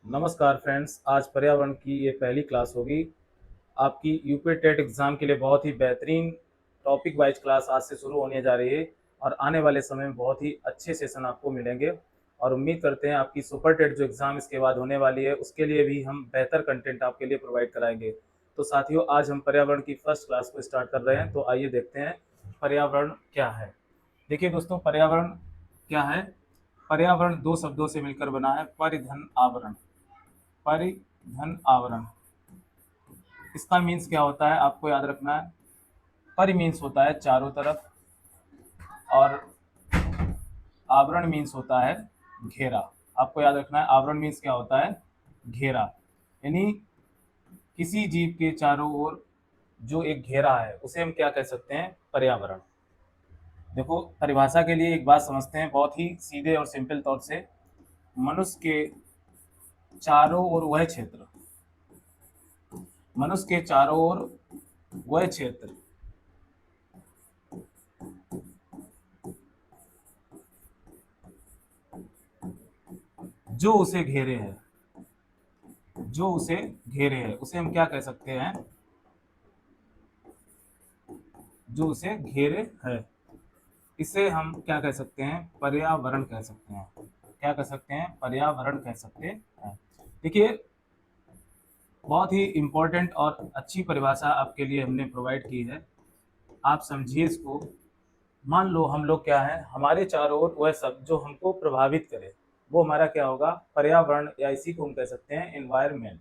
नमस्कार फ्रेंड्स, आज पर्यावरण की ये पहली क्लास होगी। आपकी यूपी टेट एग्ज़ाम के लिए बहुत ही बेहतरीन टॉपिक वाइज क्लास आज से शुरू होने जा रही है और आने वाले समय में बहुत ही अच्छे सेशन आपको मिलेंगे। और उम्मीद करते हैं आपकी सुपर टेट जो एग्ज़ाम इसके बाद होने वाली है उसके लिए भी हम बेहतर कंटेंट आपके लिए प्रोवाइड कराएंगे। तो साथियों, आज हम पर्यावरण की फर्स्ट क्लास को स्टार्ट कर रहे हैं। तो आइए देखते हैं पर्यावरण क्या है। देखिए दोस्तों, पर्यावरण क्या है। पर्यावरण दो शब्दों से मिलकर बना है, परिधन आवरण। परिधन आवरण, इसका मीन्स क्या होता है आपको याद रखना है। परि मीन्स होता है चारों तरफ, और आवरण मीन्स होता है घेरा। आपको याद रखना है, आवरण मीन्स क्या होता है, घेरा। यानी किसी जीव के चारों ओर जो एक घेरा है उसे हम क्या कह सकते हैं, पर्यावरण। देखो, परिभाषा के लिए एक बात समझते हैं बहुत ही सीधे और सिंपल तौर से। मनुष्य के चारों ओर वह क्षेत्र, मनुष्य के चारों ओर वह क्षेत्र जो उसे घेरे है, जो उसे घेरे है उसे हम क्या कह सकते हैं, जो उसे घेरे है इसे हम क्या कह सकते हैं, पर्यावरण कह सकते हैं। क्या कह सकते हैं, पर्यावरण कह सकते हैं। देखिए, बहुत ही इंपॉर्टेंट और अच्छी परिभाषा आपके लिए हमने प्रोवाइड की है। आप समझिए इसको। मान लो हम लोग क्या है, हमारे चारों ओर वह सब जो हमको प्रभावित करे वो हमारा क्या होगा, पर्यावरण, या इसी को हम कह सकते हैं एनवायरमेंट।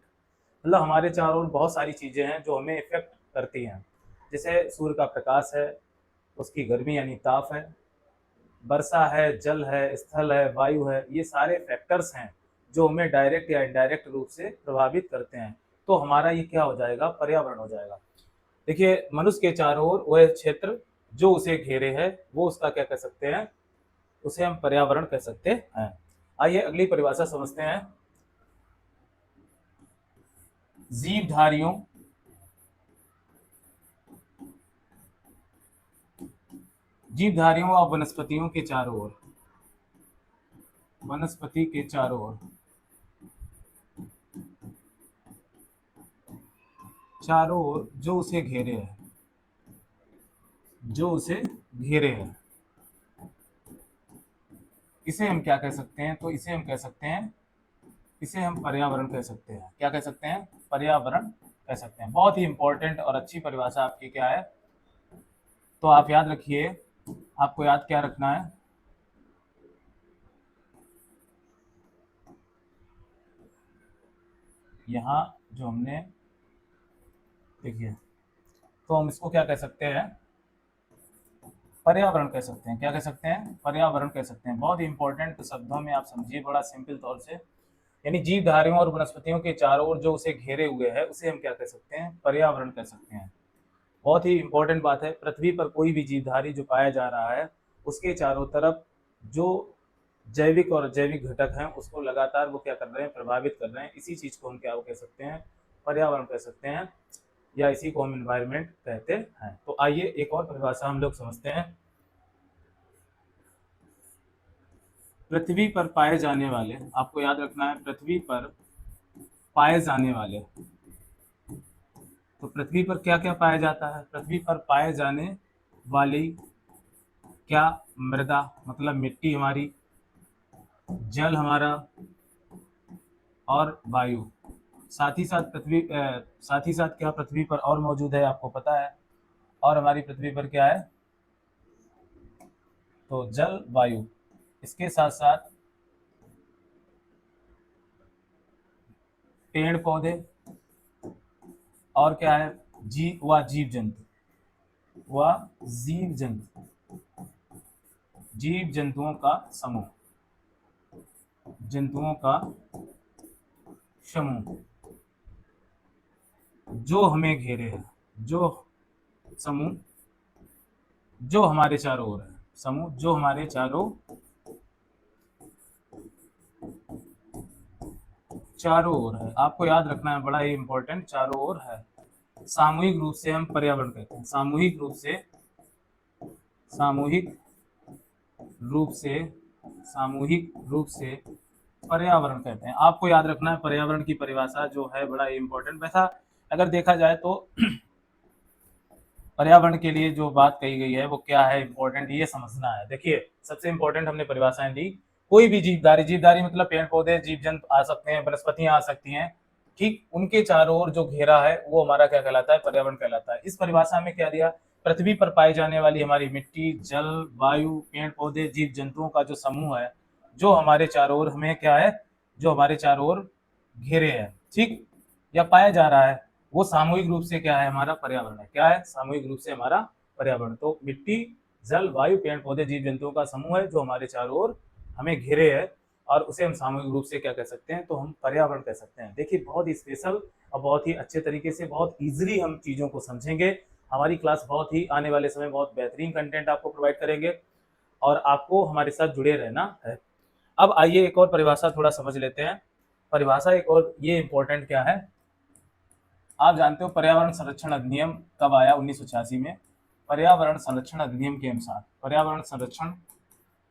मतलब हमारे चारों ओर बहुत सारी चीज़ें हैं जो हमें इफेक्ट करती हैं। जैसे सूर्य का प्रकाश है, उसकी गर्मी यानी ताप है, वर्षा है, जल है, स्थल है, वायु है, ये सारे फैक्टर्स हैं जो हमें डायरेक्ट या इनडायरेक्ट रूप से प्रभावित करते हैं। तो हमारा ये क्या हो जाएगा, पर्यावरण हो जाएगा। देखिए, मनुष्य के चारों ओर वह क्षेत्र जो उसे घेरे है वो उसका क्या कह सकते हैं, उसे हम पर्यावरण कह सकते हैं। आइए अगली परिभाषा समझते हैं। जीवधारियों जीवधारियों और वनस्पतियों के चारों ओर, वनस्पति के चारों ओर, चारों ओर जो उसे घेरे है, जो उसे घेरे है इसे हम क्या कह सकते हैं, तो इसे हम कह सकते हैं, इसे हम पर्यावरण कह सकते हैं। क्या कह सकते हैं, पर्यावरण कह सकते हैं। बहुत ही इंपॉर्टेंट और अच्छी परिभाषा आपकी क्या है, तो आप याद रखिए। आपको याद क्या रखना है, यहाँ जो हमने, देखिए, तो हम इसको क्या कह सकते हैं, पर्यावरण कह सकते हैं। क्या कह सकते हैं, पर्यावरण कह सकते हैं। बहुत ही इंपॉर्टेंट शब्दों में आप समझिए, बड़ा सिंपल तौर से। यानी जीवधारियों और वनस्पतियों के चारों ओर जो उसे घेरे हुए है उसे हम क्या कह सकते हैं, पर्यावरण कह सकते हैं। बहुत ही इंपॉर्टेंट बात है। पृथ्वी पर कोई भी जीवधारी जो पाया जा रहा है उसके चारों तरफ जो जैविक और अजैविक घटक हैं उसको लगातार वो क्या कर रहे हैं, प्रभावित कर रहे हैं। इसी चीज को हम क्या वो कह सकते हैं, पर्यावरण कह सकते हैं, या इसी को हम इन्वायरमेंट कहते हैं। तो आइए एक और परिभाषा हम लोग समझते हैं। पृथ्वी पर पाए जाने वाले, आपको याद रखना है, पृथ्वी पर पाए जाने वाले। तो पृथ्वी पर क्या क्या पाया जाता है, पृथ्वी पर पाए जाने वाली क्या, मृदा मतलब मिट्टी हमारी, जल हमारा, और वायु। साथ ही साथ साथ ही साथ क्या पृथ्वी पर और मौजूद है आपको पता है, और हमारी पृथ्वी पर क्या है, तो जल, वायु। इसके साथ साथ पेड़ पौधे, और क्या है, जीव जंतु, व जीव जंतु, जीव जंतुओं का समूह, जंतुओं का समूह जो हमें घेरे है, जो समूह जो हमारे चारों ओर है, समूह जो हमारे चारों चारों ओर है। आपको याद रखना है, बड़ा ही इंपॉर्टेंट, चारों ओर है। सामूहिक रूप से हम पर्यावरण कहते हैं, सामूहिक रूप से, सामूहिक रूप से, सामूहिक रूप से पर्यावरण कहते हैं। आपको याद रखना है पर्यावरण की परिभाषा जो है बड़ा इंपॉर्टेंट। वैसा अगर देखा जाए तो पर्यावरण के लिए जो बात कही गई है वो क्या है इंपॉर्टेंट, ये समझना है। देखिए सबसे इंपॉर्टेंट हमने परिभाषाएं दी। कोई भी जीवधारी, जीवधारी मतलब पेड़ पौधे, जीव जंतु आ सकते हैं, वनस्पतियां आ सकती हैं, ठीक, उनके चारों ओर जो घेरा है वो हमारा क्या कहलाता है, पर्यावरण कहलाता है। इस परिभाषा में क्या दिया, पृथ्वी पर पाई जाने वाली हमारी मिट्टी, जल, वायु, पेड़ पौधे, जीव जंतुओं का जो समूह है, जो हमारे चारों ओर हमें क्या है, जो हमारे चारों ओर घेरे है, ठीक, या पाया जा रहा है, वो सामूहिक रूप से क्या है, हमारा पर्यावरण है। क्या है, सामूहिक रूप से हमारा पर्यावरण। तो मिट्टी, जल, वायु, पेड़ पौधे, जीव जंतुओं का समूह है जो हमारे चारों ओर हमें घेरे है, और उसे हम सामूहिक रूप से क्या कह सकते हैं, तो हम पर्यावरण कह सकते हैं। देखिए बहुत ही स्पेशल और बहुत ही अच्छे तरीके से, बहुत इजीली हम चीज़ों को समझेंगे। हमारी क्लास बहुत ही आने वाले समय बहुत बेहतरीन कंटेंट आपको प्रोवाइड करेंगे, और आपको हमारे साथ जुड़े रहना है। अब आइए एक और परिभाषा थोड़ा समझ लेते हैं। परिभाषा एक और ये इंपॉर्टेंट क्या है, आप जानते हो पर्यावरण संरक्षण अधिनियम कब आया, 1986 में। पर्यावरण संरक्षण अधिनियम के अनुसार, पर्यावरण संरक्षण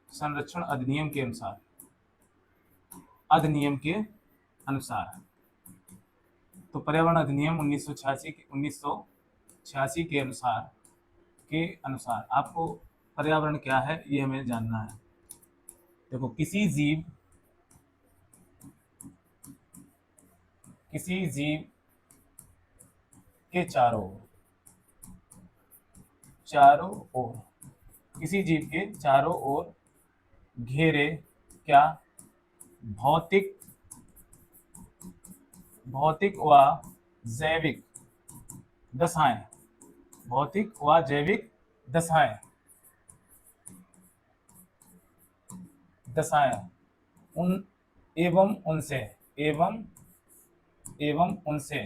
संरक्षण अधिनियम के अनुसार, अधिनियम के अनुसार, तो पर्यावरण अधिनियम 1986 के अनुसार आपको पर्यावरण क्या है ये हमें जानना है। देखो किसी जीव के चारों ओर, किसी जीव के चारों ओर घेरे क्या, भौतिक भौतिक व जैविक दशाएं, भौतिक व जैविक दशाएं दशाएं उन एवं उनसे एवं एवं उनसे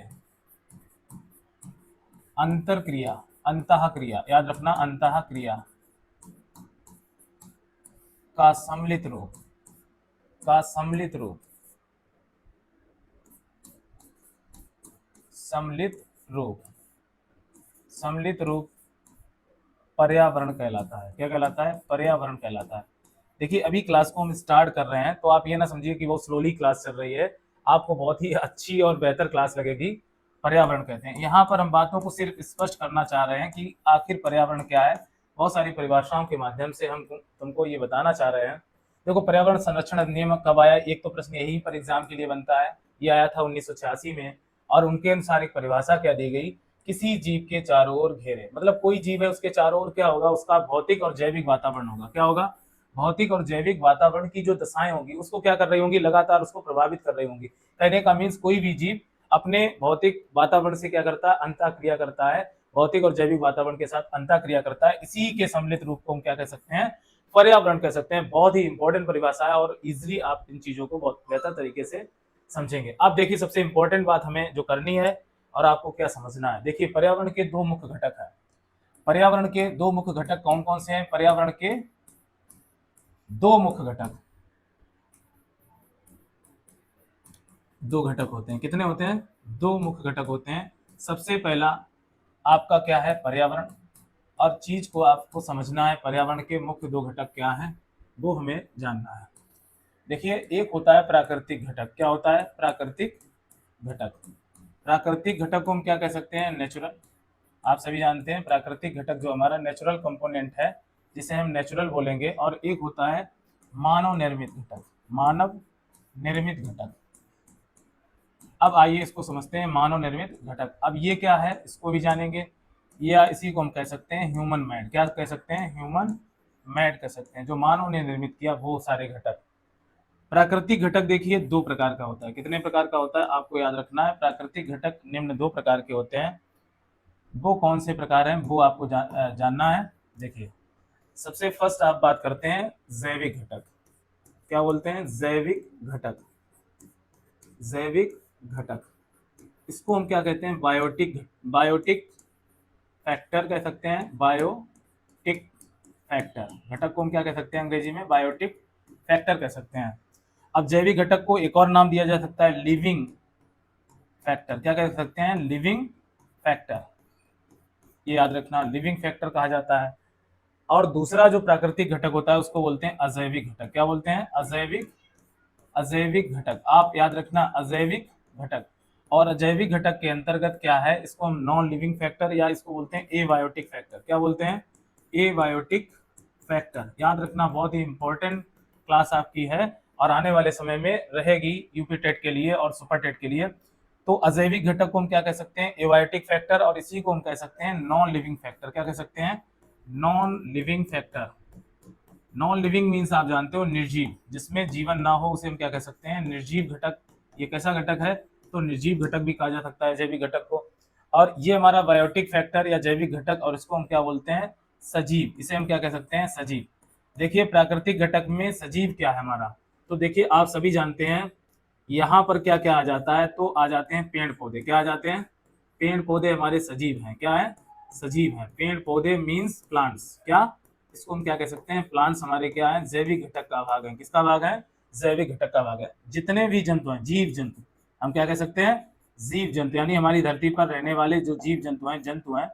अंतरक्रिया, अंतःक्रिया, याद रखना, अंतःक्रिया का सम्मिलित रूप, का सम्मिलित रूप, सम्मिलित रूप, सम्मिलित रूप पर्यावरण कहलाता है। क्या कहलाता है, पर्यावरण कहलाता है। देखिए अभी क्लास को हम स्टार्ट कर रहे हैं, तो आप ये ना समझिए कि वो स्लोली क्लास चल रही है, आपको बहुत ही अच्छी और बेहतर क्लास लगेगी। पर्यावरण कहते हैं, यहाँ पर हम बातों को सिर्फ स्पष्ट करना चाह रहे हैं कि आखिर पर्यावरण क्या है। बहुत सारी परिभाषाओं के माध्यम से हम तुमको ये बताना चाह रहे हैं। देखो पर्यावरण संरक्षण अधिनियम कब आया, एक तो प्रश्न यही पर एग्जाम के लिए बनता है। ये आया था 1986 में, और उनके अनुसार एक परिभाषा क्या दी गई, किसी जीव के चारों ओर घेरे, मतलब कोई जीव है उसके चारों ओर क्या होगा, उसका भौतिक और जैविक वातावरण होगा। क्या होगा, भौतिक और जैविक वातावरण की जो दशाएं होंगी उसको क्या कर रही होंगी, लगातार उसको प्रभावित कर रही होंगी। कहने का मीन्स कोई भी जीव अपने भौतिक वातावरण से क्या करता है, अंतःक्रिया करता है, भौतिक और जैविक वातावरण के साथ अंतःक्रिया करता है। इसी के सम्मिलित रूप को हम क्या कह सकते हैं, पर्यावरण कह सकते हैं। बहुत ही इंपॉर्टेंट परिभाषा है, और इजिली आप इन चीजों को बहुत बेहतर तरीके से समझेंगे। अब देखिए सबसे इंपॉर्टेंट बात हमें जो करनी है और आपको क्या समझना है। देखिए पर्यावरण के दो मुख्य घटक हैं। पर्यावरण के दो मुख्य घटक कौन कौन से हैं, पर्यावरण के दो मुख्य घटक, दो घटक होते हैं। कितने होते हैं, दो मुख्य घटक होते हैं। सबसे पहला आपका क्या है, पर्यावरण, और चीज को आपको समझना है पर्यावरण के मुख्य दो घटक क्या हैं, वो हमें जानना है। देखिए एक होता है प्राकृतिक घटक। क्या होता है, प्राकृतिक घटक। प्राकृतिक घटक को हम क्या कह सकते हैं, नेचुरल। आप सभी जानते हैं प्राकृतिक घटक जो हमारा नेचुरल कंपोनेंट है, जिसे हम नेचुरल बोलेंगे। और एक होता है मानव निर्मित घटक, मानव निर्मित घटक। अब आइए इसको समझते हैं, मानव निर्मित घटक। अब ये क्या है इसको भी जानेंगे, या इसी को हम कह सकते हैं ह्यूमन मेड। क्या कह सकते हैं, ह्यूमन मेड कह सकते हैं, जो मानव ने निर्मित किया वो सारे घटक। प्राकृतिक घटक देखिए दो प्रकार का होता है। कितने प्रकार का होता है, आपको याद रखना है। प्राकृतिक घटक निम्न दो प्रकार के होते हैं। वो कौन से प्रकार हैं वो आपको जानना है। देखिए सबसे फर्स्ट आप बात करते हैं जैविक घटक। क्या बोलते हैं, जैविक घटक। जैविक घटक, इसको हम क्या कहते हैं, बायोटिक, बायोटिक फैक्टर कह सकते हैं। बायोटिक फैक्टर घटक को हम क्या कह सकते हैं, अंग्रेजी में बायोटिक फैक्टर कह सकते हैं। अब जैविक घटक को एक और नाम दिया जा सकता है, लिविंग फैक्टर। क्या कह सकते हैं, लिविंग फैक्टर। ये याद रखना, लिविंग फैक्टर कहा जाता है। और दूसरा जो प्राकृतिक घटक होता है उसको बोलते हैं अजैविक घटक। क्या बोलते हैं, अजैविक अजैविक घटक, आप याद रखना अजैविक घटक। और अजैविक घटक के अंतर्गत क्या है, इसको हम नॉन लिविंग फैक्टर या इसको बोलते हैं एबायोटिक फैक्टर। क्या बोलते हैं? Abiotic factor. याद रखना, बहुत ही इंपॉर्टेंट क्लास आपकी है और आने वाले समय में रहेगी यूपी टेट के लिए और सुपर टेट के लिए। तो अजैविक घटक को हम क्या कह सकते हैं? Abiotic factor. और इसी को हम कह सकते हैं नॉन लिविंग फैक्टर। क्या कह सकते हैं? Non living factor. Non living means आप जानते हो निर्जीव, जिसमें जीवन ना हो उसे हम क्या कह सकते हैं? निर्जीव घटक। ये कैसा घटक है? तो निर्जीव घटक भी कहा जा सकता है जैविक घटक को। और ये हमारा बायोटिक फैक्टर या जैविक घटक, और इसको हम क्या बोलते हैं? सजीव। इसे हम क्या कह सकते हैं? सजीव। देखिए प्राकृतिक घटक में सजीव क्या है हमारा, तो देखिए आप सभी जानते हैं यहाँ पर क्या क्या आ जाता है, तो आ जाते हैं पेड़ पौधे। क्या आ जाते हैं? पेड़ पौधे हमारे सजीव हैं। क्या है? सजीव हैं। पेड़ पौधे मीन्स प्लांट्स। क्या? इसको हम क्या कह सकते हैं? प्लांट्स हमारे क्या है? जैविक घटक का भाग है। किसका भाग है? जैविक घटक का भाग है। जितने भी जंतु हैं, जीव जंतु, हम क्या कह सकते हैं? जीव जंतु, यानी हमारी धरती पर रहने वाले जो जीव जंतु हैं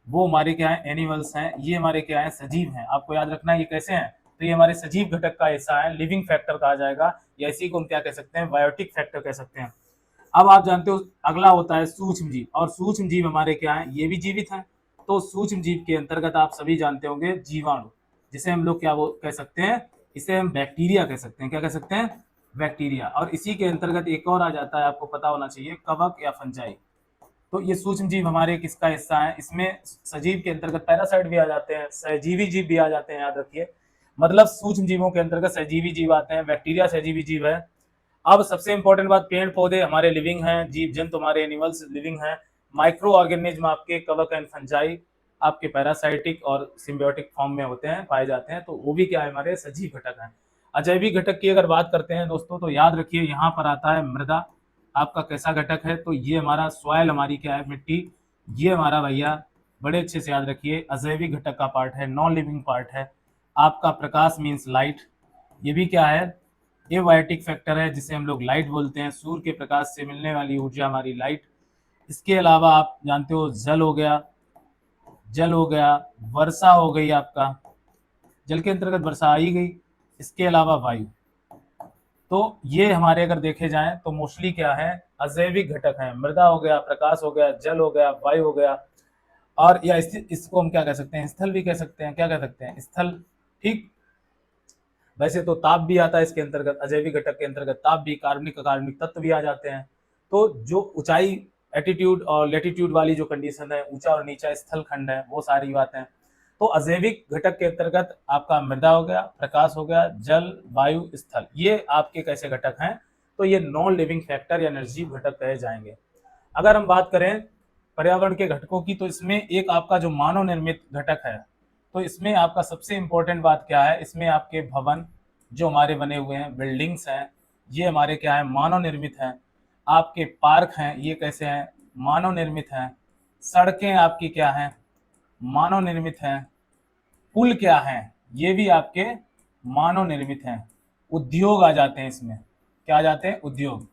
वो हमारे क्या है? एनिमल्स हैं। ये हमारे क्या है? सजीव हैं। आपको याद रखना ये कैसे हैं, तो ये हमारे सजीव घटक का हिस्सा है, लिविंग फैक्टर कहा जाएगा, या इसी को हम क्या कह सकते हैं? बायोटिक फैक्टर कह सकते हैं। अब आप जानते हो अगला होता है सूक्ष्म जीव, और सूक्ष्म जीव हमारे क्या है? ये भी जीवित हैं। तो सूक्ष्म जीव के अंतर्गत आप सभी जानते होंगे जीवाणु, जिसे हम लोग क्या वो कह सकते हैं? इसे हम बैक्टीरिया कह सकते हैं। क्या कह सकते हैं? बैक्टीरिया। और इसी के अंतर्गत एक और आ जाता है, आपको पता होना चाहिए, कवक या फंजाई। तो ये सूक्ष्म जीव हमारे किसका हिस्सा है? इसमें सजीव के अंतर्गत पैरासाइट भी आ जाते हैं, सहजीवी जीव भी आ जाते हैं, याद रखिए। मतलब सूक्ष्म जीवों के अंतर्गत सहजीवी जीव आते हैं, बैक्टीरिया सहजीवी जीव है। अब सबसे इंपॉर्टेंट बात, पेड़ पौधे हमारे लिविंग हैं, जीव जंतु हमारे एनिमल्स लिविंग हैं, माइक्रो ऑर्गेनिज्म आपके कवक एंड फंजाई आपके पैरासाइटिक और सिम्बियोटिक फॉर्म में होते हैं, पाए जाते हैं, तो वो भी क्या है? हमारे सजीव घटक हैं। अजैविक घटक की अगर बात करते हैं दोस्तों, तो याद रखिए यहाँ पर आता है मृदा। आपका कैसा घटक है? तो ये हमारा सॉइल, हमारी क्या है? मिट्टी। ये हमारा भैया बड़े अच्छे से याद रखिए अजैविक घटक का पार्ट है, नॉन लिविंग पार्ट है। आपका प्रकाश मीन्स लाइट, ये भी क्या है? एबायोटिक फैक्टर है, जिसे हम लोग लाइट बोलते हैं। सूर्य के प्रकाश से मिलने वाली ऊर्जा हमारी लाइट। इसके अलावा आप जानते हो जल हो गया, जल हो गया, वर्षा हो गई, आपका जल के अंतर्गत वर्षा आ ही गई। इसके अलावा वायु। तो ये हमारे अगर देखे जाएं तो मोस्टली क्या है? अजैविक घटक है। मृदा हो गया, प्रकाश हो गया, जल हो गया, वायु हो गया, और या इसको हम क्या कह सकते हैं? स्थल भी कह सकते हैं। क्या कह सकते हैं? स्थल। ठीक। वैसे तो ताप भी आता है इसके अंतर्गत, अजैविक घटक के अंतर्गत ताप भी, कार्बनिक अकार्बनिक तत्व भी आ जाते हैं। तो जो ऊंचाई, एटीट्यूड और लेटीट्यूड वाली जो कंडीशन है, ऊंचा और नीचा स्थल खंड है, वो सारी बातें। तो अजैविक घटक के अंतर्गत आपका मृदा हो गया, प्रकाश हो गया, जल, वायु, स्थल, ये आपके कैसे घटक हैं? तो ये नॉन लिविंग फैक्टर या निर्जीव घटक कहे जाएंगे। अगर हम बात करें पर्यावरण के घटकों की, तो इसमें एक आपका जो मानव निर्मित घटक है, तो इसमें आपका सबसे इंपॉर्टेंट बात क्या है? इसमें आपके भवन जो हमारे बने हुए हैं, बिल्डिंग्स हैं, ये हमारे क्या है? मानव निर्मित हैं। आपके पार्क हैं, ये कैसे हैं? मानव निर्मित हैं। सड़कें आपकी क्या हैं? मानव निर्मित हैं। पुल क्या हैं? ये भी आपके मानव निर्मित हैं। उद्योग आ जाते हैं इसमें। क्या आ जाते हैं? उद्योग।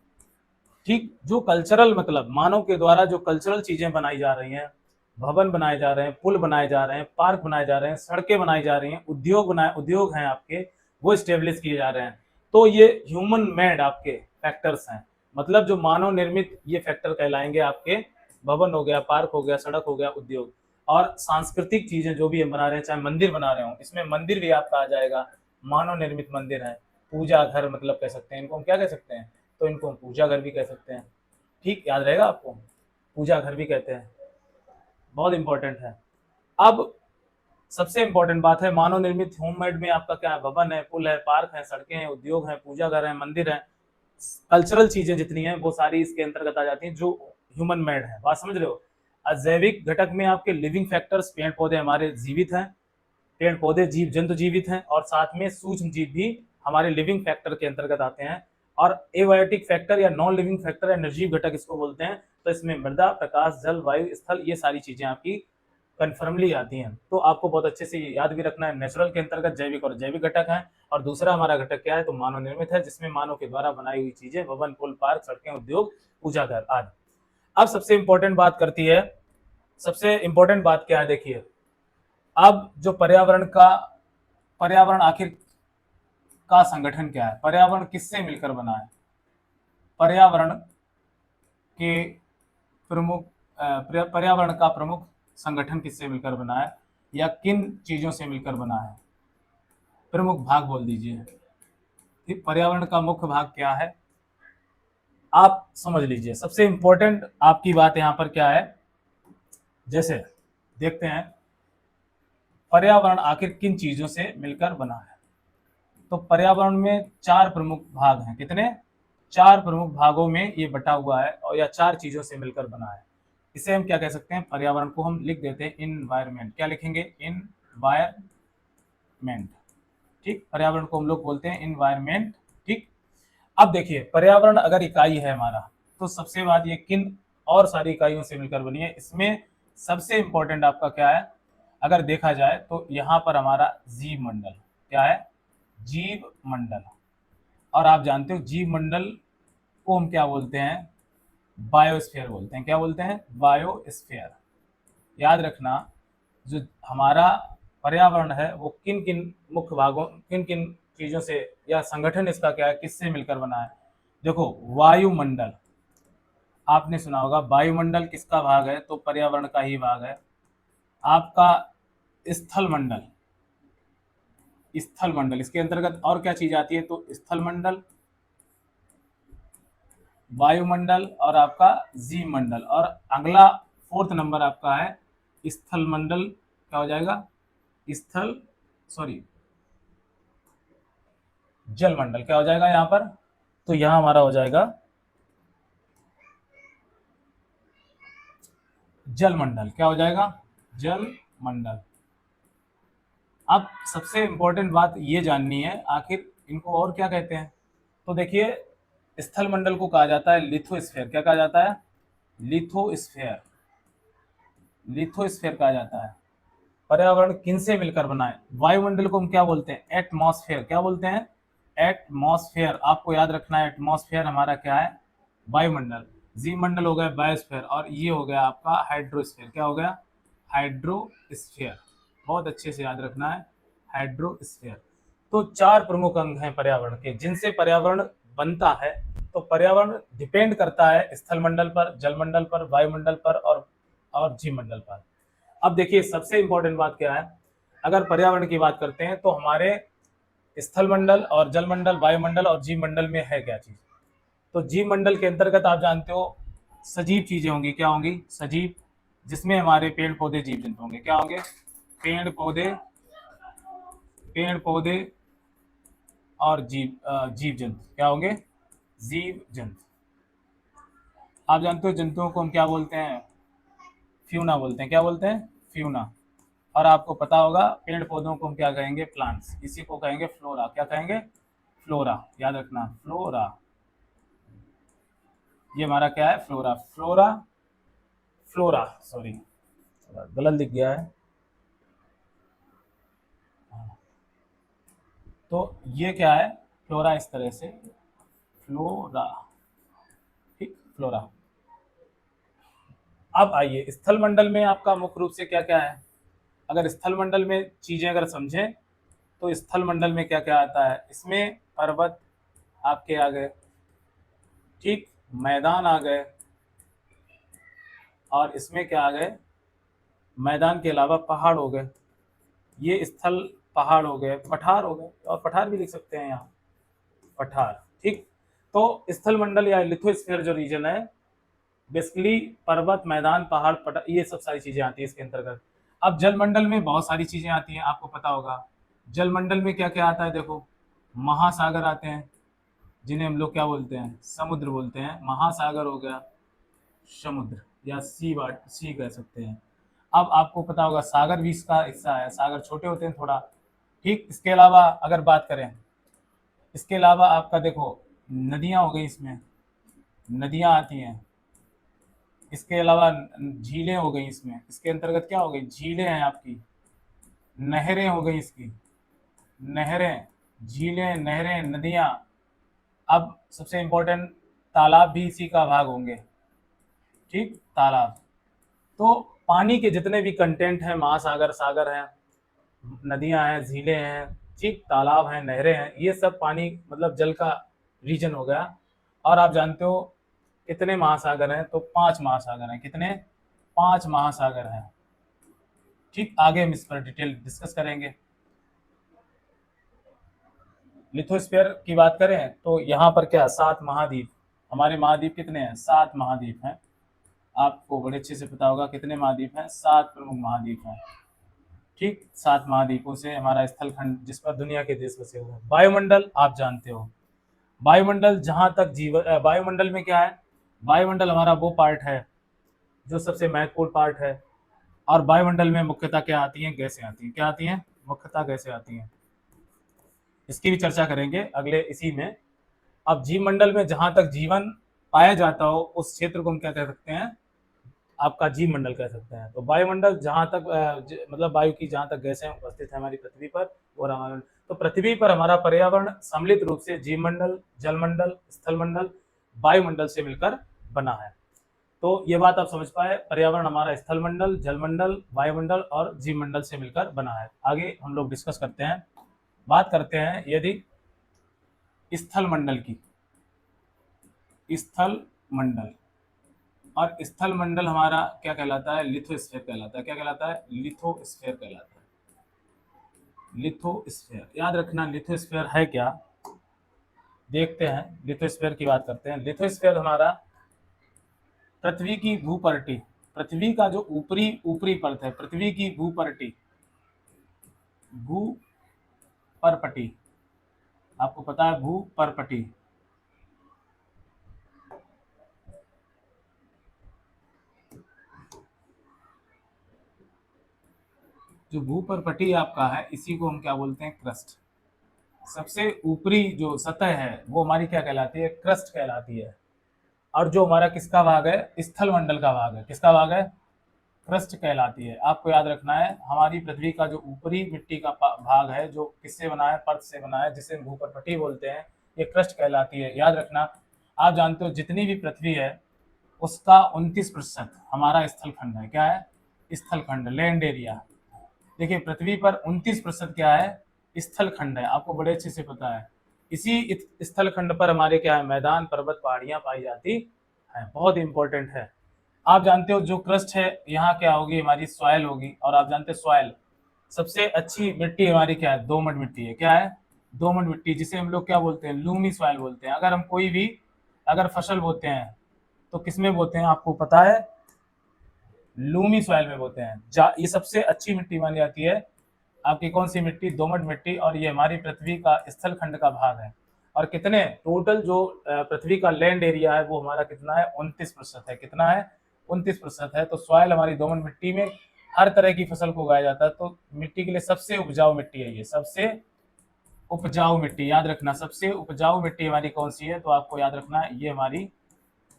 ठीक। जो कल्चरल, मतलब मानव के द्वारा जो कल्चरल चीजें बनाई जा रही हैं, भवन बनाए जा रहे हैं, पुल बनाए जा रहे हैं, पार्क बनाए जा रहे हैं, सड़कें बनाई जा रही हैं, उद्योग हैं आपके, वो स्टेब्लिश किए जा रहे हैं। तो ये ह्यूमन मेड आपके फैक्टर्स हैं, मतलब जो मानव निर्मित ये फैक्टर कहलाएंगे आपके। भवन हो गया, पार्क हो गया, सड़क हो गया, उद्योग। और सांस्कृतिक चीजें जो भी हम बना रहे हैं, चाहे मंदिर बना रहे हो, इसमें मंदिर भी आपका आ जाएगा, मानव निर्मित मंदिर है। पूजा घर मतलब कह सकते हैं, इनको हम क्या कह सकते हैं? तो इनको हम पूजा घर भी कह सकते हैं। ठीक, याद रहेगा आपको, पूजा घर भी कहते हैं, बहुत इंपॉर्टेंट है। अब सबसे इंपॉर्टेंट बात है, मानव निर्मित होममेड में आपका क्या है? भवन है, पुल है, पार्क है, सड़कें हैं, उद्योग हैं, पूजा घर है, मंदिर है, कल्चरल चीजें जितनी हैं वो सारी इसके अंतर्गत आ जाती हैं, जो ह्यूमन मेड है। बात समझ रहे हो? अजैविक घटक में आपके लिविंग फैक्टर्स, पेड़ पौधे हमारे जीवित हैं, पेड़ पौधे जीव जंतु जीवित हैं, और साथ में सूक्ष्म जीव भी हमारे लिविंग फैक्टर के अंतर्गत आते हैं। और एबायोटिक फैक्टर या नॉन लिविंग फैक्टर या निर्जीव घटक इसको बोलते हैं। तो इसमें मृदा, प्रकाश, जल, वायु, स्थल, ये सारी चीजें आपकी कन्फर्मली आती हैं। तो आपको बहुत अच्छे से याद भी रखना है, नेचुरल के अंतर्गत जैविक और जैविक घटक है, और दूसरा हमारा घटक क्या है? तो मानव निर्मित है, जिसमें मानव के द्वारा बनाई हुई चीजें, भवन, पुल, पार्क, सड़कें, उद्योग, पूजा घर आदि। अब सबसे इंपॉर्टेंट बात करती है, सबसे इंपॉर्टेंट बात क्या है? देखिए, अब जो पर्यावरण आखिर का संगठन क्या है? पर्यावरण किससे मिलकर बना है? पर्यावरण के प्रमुख पर्यावरण का प्रमुख संगठन किससे मिलकर बना है, या किन चीजों से मिलकर बना है? प्रमुख भाग बोल दीजिए। ठीक, पर्यावरण का मुख्य भाग क्या है, आप समझ लीजिए। सबसे इंपॉर्टेंट आपकी बात यहां पर क्या है, जैसे देखते हैं पर्यावरण आखिर किन चीजों से मिलकर बना है। तो पर्यावरण में चार प्रमुख भाग हैं। कितने? चार प्रमुख भागों में ये बटा हुआ है, और या चार चीजों से मिलकर बना है। इसे हम क्या कह सकते हैं? पर्यावरण को हम लिख देते हैं इन्वायरमेंट। क्या लिखेंगे? इन्वायरमेंट। ठीक, पर्यावरण को हम लोग बोलते हैं इन्वायरमेंट। ठीक, अब देखिए पर्यावरण अगर इकाई है हमारा, तो सबसे बाद ये किन और सारी इकाइयों से मिलकर बनी है। इसमें सबसे इंपॉर्टेंट आपका क्या है, अगर देखा जाए तो यहाँ पर हमारा जीव मंडल क्या है? जीव मंडल। और आप जानते हो जीव मंडल को हम क्या बोलते हैं? बायोस्फीयर बोलते हैं। क्या बोलते हैं? बायोस्फीयर। याद रखना, जो हमारा पर्यावरण है वो किन किन मुख्य भागों, किन किन चीजों से, या संगठन इसका क्या है, किससे मिलकर बना है? देखो, वायुमंडल, आपने सुना होगा वायुमंडल किसका भाग है? तो पर्यावरण का ही भाग है। आपका स्थल मंडल, स्थल मंडल इसके अंतर्गत और क्या चीज आती है? तो स्थल मंडल, वायुमंडल और आपका जीव मंडल। और अगला फोर्थ नंबर आपका है स्थल मंडल। क्या हो जाएगा? स्थल, सॉरी, जल मंडल। क्या हो जाएगा यहाँ पर? तो यहाँ हमारा हो जाएगा जल मंडल। क्या हो जाएगा? जल मंडल। अब सबसे इंपॉर्टेंट बात ये जाननी है, आखिर इनको और क्या कहते हैं? तो देखिए, स्थल मंडल को कहा जाता है लिथोस्फेयर। क्या कहा जाता है? लिथोस्फेयर। लिथोस्फेयर कहा जाता है। पर्यावरण किन से मिलकर बना है? वायुमंडल को हम क्या बोलते हैं? एटमॉस्फेयर। क्या बोलते हैं? एटमॉस्फेयर। आपको याद रखना है, एटमॉस्फेयर हमारा क्या है? वायुमंडल। जीव मंडल हो गया बायोस्फीयर, और ये हो गया आपका हाइड्रोस्फीयर। क्या हो गया? हाइड्रोस्फीयर। बहुत अच्छे से याद रखना है, हाइड्रोस्फीयर। तो चार प्रमुख अंग हैं पर्यावरण के, जिनसे पर्यावरण बनता है। तो पर्यावरण डिपेंड करता है स्थल मंडल पर, जल मंडल पर, वायुमंडल पर, और जीव मंडल पर। अब देखिए सबसे इंपॉर्टेंट बात क्या है, अगर पर्यावरण की बात करते हैं तो हमारे स्थल मंडल और जल मंडल, वायुमंडल और जीव मंडल में है क्या चीज? तो जीव मंडल के अंतर्गत आप जानते हो सजीव चीजें होंगी। क्या होंगी? सजीव, जिसमें हमारे पेड़ पौधे जीव जंतु होंगे। क्या होंगे? पेड़ पौधे, पेड़ पौधे और जीव जंतु। क्या होंगे? जीव जंतु। आप जानते हो जंतुओं को हम क्या बोलते हैं? फ्यूना बोलते हैं। क्या बोलते हैं? फ्यूना। और आपको पता होगा पेड़ पौधों को हम क्या कहेंगे? प्लांट्स। इसी को कहेंगे फ्लोरा। क्या कहेंगे? फ्लोरा। याद रखना, फ्लोरा। ये हमारा क्या है? फ्लोरा। फ्लोरा, फ्लोरा, सॉरी गलत लिख गया है। तो ये क्या है? फ्लोरा। इस तरह से फ्लोरा। ठीक, फ्लोरा। अब आइए स्थल मंडल में आपका मुख्य रूप से क्या क्या है? अगर स्थल मंडल में चीजें अगर समझें, तो स्थल मंडल में क्या क्या आता है? इसमें पर्वत आपके आ गए, ठीक, मैदान आ गए, और इसमें क्या आ गए? मैदान के अलावा पहाड़ हो गए। ये स्थल पहाड़ हो गए, पठार हो गए, और पठार भी लिख सकते हैं यहाँ, पठार। ठीक, तो स्थल मंडल या लिथोस्फीयर जो रीजन है, बेसिकली पर्वत, मैदान, पहाड़, पठार, ये सब सारी चीजें आती है इसके अंतर्गत। अब जल मंडल में बहुत सारी चीजें आती हैं, आपको पता होगा। जल मंडल में क्या क्या आता है? देखो, महासागर आते हैं, जिन्हें हम लोग क्या बोलते हैं? समुद्र बोलते हैं। महासागर हो गया समुद्र, या सी कह सकते हैं। अब आपको पता होगा सागर भी इसका हिस्सा है। सागर छोटे होते हैं थोड़ा। ठीक, इसके अलावा अगर बात करें, इसके अलावा आपका देखो नदियां हो गई, इसमें नदियां आती हैं। इसके अलावा झीलें हो गई इसमें, इसके अंतर्गत क्या हो गई? झीलें हैं आपकी। नहरें हो गई इसकी, नहरें, झीलें, नहरें, नदियां। अब सबसे इंपॉर्टेंट, तालाब भी इसी का भाग होंगे। ठीक, तालाब। तो पानी के जितने भी कंटेंट हैं, महासागर, सागर हैं, नदियां हैं, झीलें हैं, ठीक, तालाब हैं, नहरें हैं, ये सब पानी मतलब जल का रीजन हो गया। और आप जानते हो कितने महासागर हैं? तो 5 महासागर हैं। कितने? 5 महासागर हैं। ठीक, आगे हम इस पर डिटेल डिस्कस करेंगे। लिथोस्फीयर की बात करें तो यहाँ पर क्या 7 महाद्वीप, हमारे महाद्वीप कितने हैं? 7 महाद्वीप हैं। आपको बड़े अच्छे से पता होगा कितने महाद्वीप हैं, 7 प्रमुख महाद्वीप हैं। ठीक, 7 महाद्वीपों से हमारा स्थल खंड जिस पर दुनिया के देश बसे हुए हैं। वायुमंडल आप जानते हो, वायुमंडल जहाँ तक जीवन वायुमंडल में क्या है? वायुमंडल हमारा वो पार्ट है जो सबसे महत्वपूर्ण पार्ट है। और वायुमंडल में मुख्यतः क्या आती हैं? गैसें आती हैं। क्या आती हैं? मुख्यतः गैसें आती हैं। इसकी भी चर्चा करेंगे अगले इसी में। अब जीव मंडल में जहां तक जीवन पाया जाता हो उस क्षेत्र को हम क्या कह सकते हैं? आपका जीव मंडल कह सकते हैं। तो वायुमंडल जहां तक मतलब वायु की जहां तक गैसें उपस्थित है हमारी पृथ्वी पर और हमारा, तो पृथ्वी पर हमारा पर्यावरण सम्मिलित रूप से जीव मंडल, जल मंडल, स्थल मंडल, वायुमंडल से मिलकर बना है। तो ये बात आप समझ पाए, पर्यावरण हमारा स्थल मंडल, जल मंडल, वायुमंडल और जीव मंडल से मिलकर बना है। आगे हम लोग डिस्कस करते हैं, बात करते हैं यदि स्थल मंडल की। स्थल मंडल, और स्थल मंडल हमारा क्या कहलाता है? लिथोस्फीयर कहलाता है। क्या कहलाता है? लिथोस्फीयर कहलाता है। लिथोस्फीयर याद रखना, लिथोस्फीयर है क्या? देखते हैं, लिथोस्फीयर की बात करते हैं। लिथोस्फीयर हमारा पृथ्वी की भूपरटी, पृथ्वी का जो ऊपरी ऊपरी परत है, पृथ्वी की भूपरटी, भूपरपटी, आपको पता है भूपरपटी, जो भूपरपटी आपका है इसी को हम क्या बोलते हैं? क्रस्ट। सबसे ऊपरी जो सतह है वो हमारी क्या कहलाती है? क्रस्ट कहलाती है। और जो हमारा किसका भाग है? स्थल मंडल का भाग है। किसका भाग है? क्रस्ट कहलाती है। आपको याद रखना है हमारी पृथ्वी का जो ऊपरी मिट्टी का भाग है जो किससे बना है? परत से बना है, जिसे भूपरपटी बोलते हैं, ये क्रस्ट कहलाती है। याद रखना, आप जानते हो जितनी भी पृथ्वी है उसका 29% हमारा स्थल खंड है। क्या है? स्थल खंड, लैंड एरिया। देखिए पृथ्वी पर 29% क्या है? स्थल खंड है। आपको बड़े अच्छे से पता है। इसी स्थल खंड पर हमारे क्या है? मैदान, पर्वत, पहाड़ियां पाई जाती है। बहुत इंपॉर्टेंट है। आप जानते हो जो क्रस्ट है यहाँ क्या होगी? हमारी सॉइल होगी। और आप जानते हैं सॉइल सबसे अच्छी मिट्टी हमारी क्या है? दोमट मिट्टी है। क्या है? दोमट मिट्टी, जिसे हम लोग क्या बोलते हैं? लूमी सॉइल बोलते हैं। अगर हम कोई भी अगर फसल बोते हैं तो किसमें बोते हैं? आपको पता है, लूमी सॉइल में बोते हैं। ये सबसे अच्छी मिट्टी मानी जाती है। आपकी कौन सी मिट्टी? दोमट मिट्टी। और ये हमारी पृथ्वी का स्थल खंड का भाग है। और कितने टोटल जो पृथ्वी का लैंड एरिया है वो हमारा कितना है? 29% है। कितना है? 29% है। तो सॉइल हमारी दोमट मिट्टी में हर तरह की फसल को उगाया जाता है। तो मिट्टी के लिए सबसे उपजाऊ मिट्टी है ये, सबसे उपजाऊ मिट्टी। याद रखना, सबसे उपजाऊ मिट्टी हमारी कौन सी है? तो आपको याद रखना है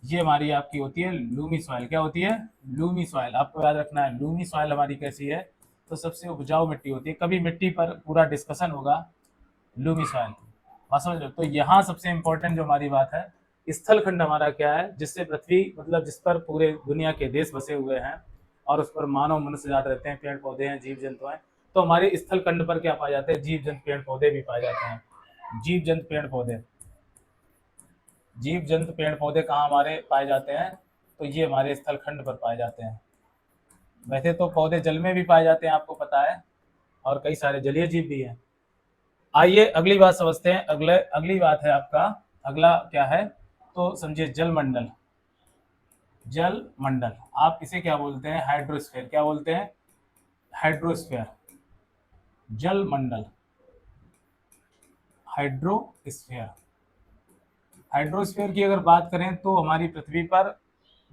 ये हमारी आपकी होती है लूमी सॉइल। क्या होती है? Lumi soil. आपको याद रखना है लूमी सॉइल हमारी कैसी है? तो सबसे उपजाऊ मिट्टी होती है। कभी मिट्टी पर पूरा डिस्कशन होगा लूमी सॉइल, बात समझ रहे हो? तो यहाँ सबसे इंपॉर्टेंट जो हमारी बात है, स्थल खंड हमारा क्या है? जिससे पृथ्वी मतलब जिस पर पूरे दुनिया के देश बसे हुए हैं और उस पर मानव मनुष्य जाते रहते हैं, पेड़ पौधे हैं, जीव जंतु हैं। तो हमारे स्थल खंड पर क्या पाए जाते हैं? जीव जंतु, पेड़ पौधे भी पाए जाते हैं। जीव जंतु, पेड़ पौधे, जीव जंतु, पेड़ पौधे कहाँ हमारे पाए जाते हैं? तो ये हमारे स्थल खंड पर पाए जाते हैं। वैसे तो पौधे जल में भी पाए जाते हैं, आपको पता है, और कई सारे जलीय जीव भी हैं। आइए अगली बात समझते हैं। अगली बात है आपका, अगला क्या है? तो समझिए जल मंडल। जल मंडल आप इसे क्या बोलते हैं? हाइड्रोस्फीयर। क्या बोलते हैं? हाइड्रोस्फीयर। जल मंडल, हाइड्रोस्फीयर। हाइड्रोस्फीयर की अगर बात करें तो हमारी पृथ्वी पर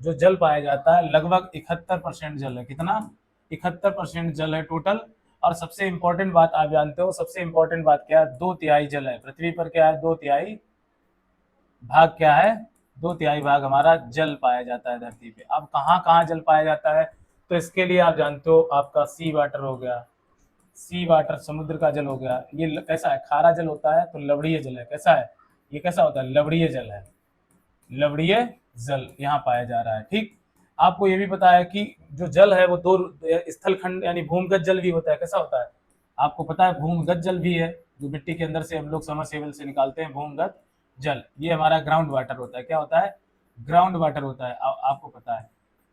जो जल पाया जाता है लगभग 71% जल है। कितना? 71% जल है टोटल। और सबसे इंपॉर्टेंट बात आप जानते हो, सबसे इंपॉर्टेंट बात क्या है? 2/3 जल है पृथ्वी पर। क्या है? 2/3 भाग क्या है? 2/3 भाग हमारा जल पाया जाता है धरती पे। अब कहाँ कहाँ जल पाया जाता है? तो इसके लिए आप जानते हो आपका सी वाटर हो गया, सी वाटर समुद्र का जल हो गया। ये कैसा है? खारा जल होता है, तो लवणीय जल है। कैसा है? ये कैसा होता है? लवणीय जल है। लवणीय जल यहाँ पाया जा रहा है। ठीक, आपको ये भी पता है कि जो जल है वो दो स्थल खंड यानी भूमिगत जल भी होता है। कैसा होता है? आपको पता है भूमिगत जल भी है, जो मिट्टी के अंदर से हम लोग समरसेबल से निकालते हैं भूमिगत जल, ये हमारा ग्राउंड वाटर होता है। क्या होता है? ग्राउंड वाटर होता है। आपको पता है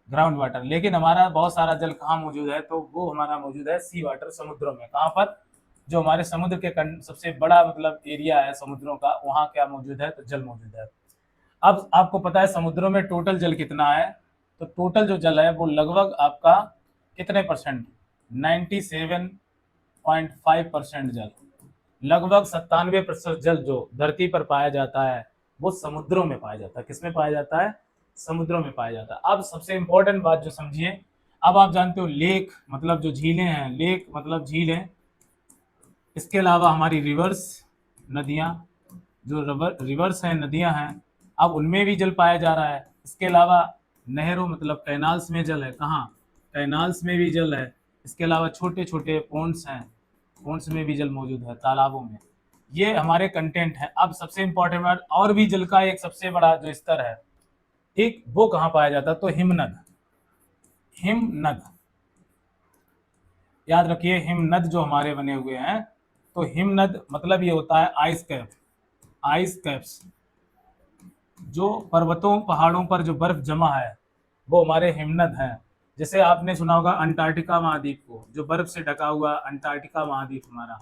ग्राउंड वाटर। लेकिन हमारा बहुत सारा जल कहाँ मौजूद है? तो वो हमारा मौजूद है सी वाटर, समुद्रों में। कहाँ पर? जो हमारे समुद्र के सबसे बड़ा मतलब एरिया है समुद्रों का, वहाँ क्या मौजूद है? तो जल मौजूद है। अब आपको पता है समुद्रों में टोटल जल कितना है? तो टोटल जो जल है वो लगभग आपका कितने परसेंट? 97.5% जल, लगभग 97% जल जो धरती पर पाया जाता है वो समुद्रों में पाया जाता है। किसमें पाया जाता है? समुद्रों में पाया जाता है। अब सबसे इंपॉर्टेंट बात जो समझिए, अब आप जानते हो लेक मतलब जो झीलें हैं, लेक मतलब झीलें, इसके अलावा हमारी रिवर्स, नदियाँ, जो रिवर्स हैं, नदियाँ हैं, अब उनमें भी जल पाया जा रहा है। इसके अलावा नहरों मतलब कैनाल्स में जल है। कहाँ? कैनाल्स में भी जल है। इसके अलावा छोटे छोटे पॉन्ड्स हैं, पॉन्ड्स में भी जल मौजूद है, तालाबों में। ये हमारे कंटेंट है। अब सबसे इंपॉर्टेंट बात, और भी जल का एक सबसे बड़ा जो स्तर है, ठीक, वो कहाँ पाया जाता है? तो हिमनद। हिमनद, याद रखिए, हिमनद जो हमारे बने हुए हैं, तो हिमनद मतलब ये होता है आइस कैप। आइस कैप्स, जो पर्वतों पहाड़ों पर जो बर्फ जमा है वो हमारे हिमनद हैं। जैसे आपने सुना होगा अंटार्कटिका महाद्वीप को, जो बर्फ से ढका हुआ अंटार्कटिका महाद्वीप हमारा।